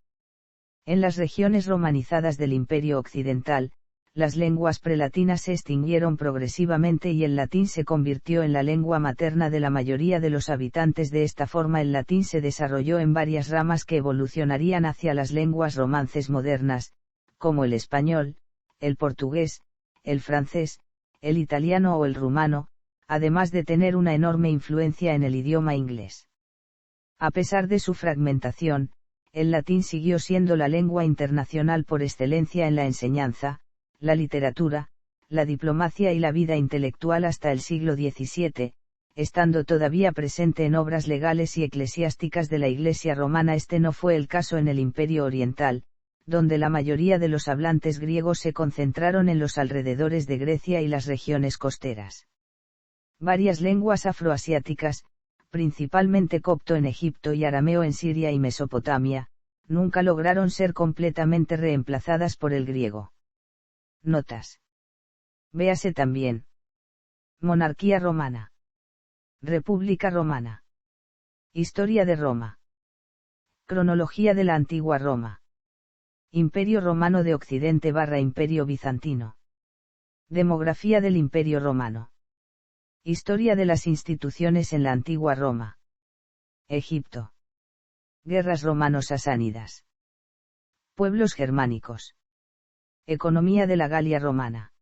En las regiones romanizadas del Imperio Occidental, las lenguas prelatinas se extinguieron progresivamente y el latín se convirtió en la lengua materna de la mayoría de los habitantes. De esta forma el latín se desarrolló en varias ramas que evolucionarían hacia las lenguas romances modernas, como el español, el portugués, el francés, el italiano o el rumano, además de tener una enorme influencia en el idioma inglés. A pesar de su fragmentación, el latín siguió siendo la lengua internacional por excelencia en la enseñanza, la literatura, la diplomacia y la vida intelectual hasta el siglo XVII, estando todavía presente en obras legales y eclesiásticas de la Iglesia romana. Este no fue el caso en el Imperio Oriental, donde la mayoría de los hablantes griegos se concentraron en los alrededores de Grecia y las regiones costeras. Varias lenguas afroasiáticas, principalmente copto en Egipto y arameo en Siria y Mesopotamia, nunca lograron ser completamente reemplazadas por el griego. Notas. Véase también. Monarquía romana. República romana. Historia de Roma. Cronología de la antigua Roma. Imperio romano de Occidente / Imperio bizantino. Demografía del Imperio romano. Historia de las instituciones en la antigua Roma. Egipto. Guerras romano-sasánidas. Pueblos germánicos. Economía de la Galia romana.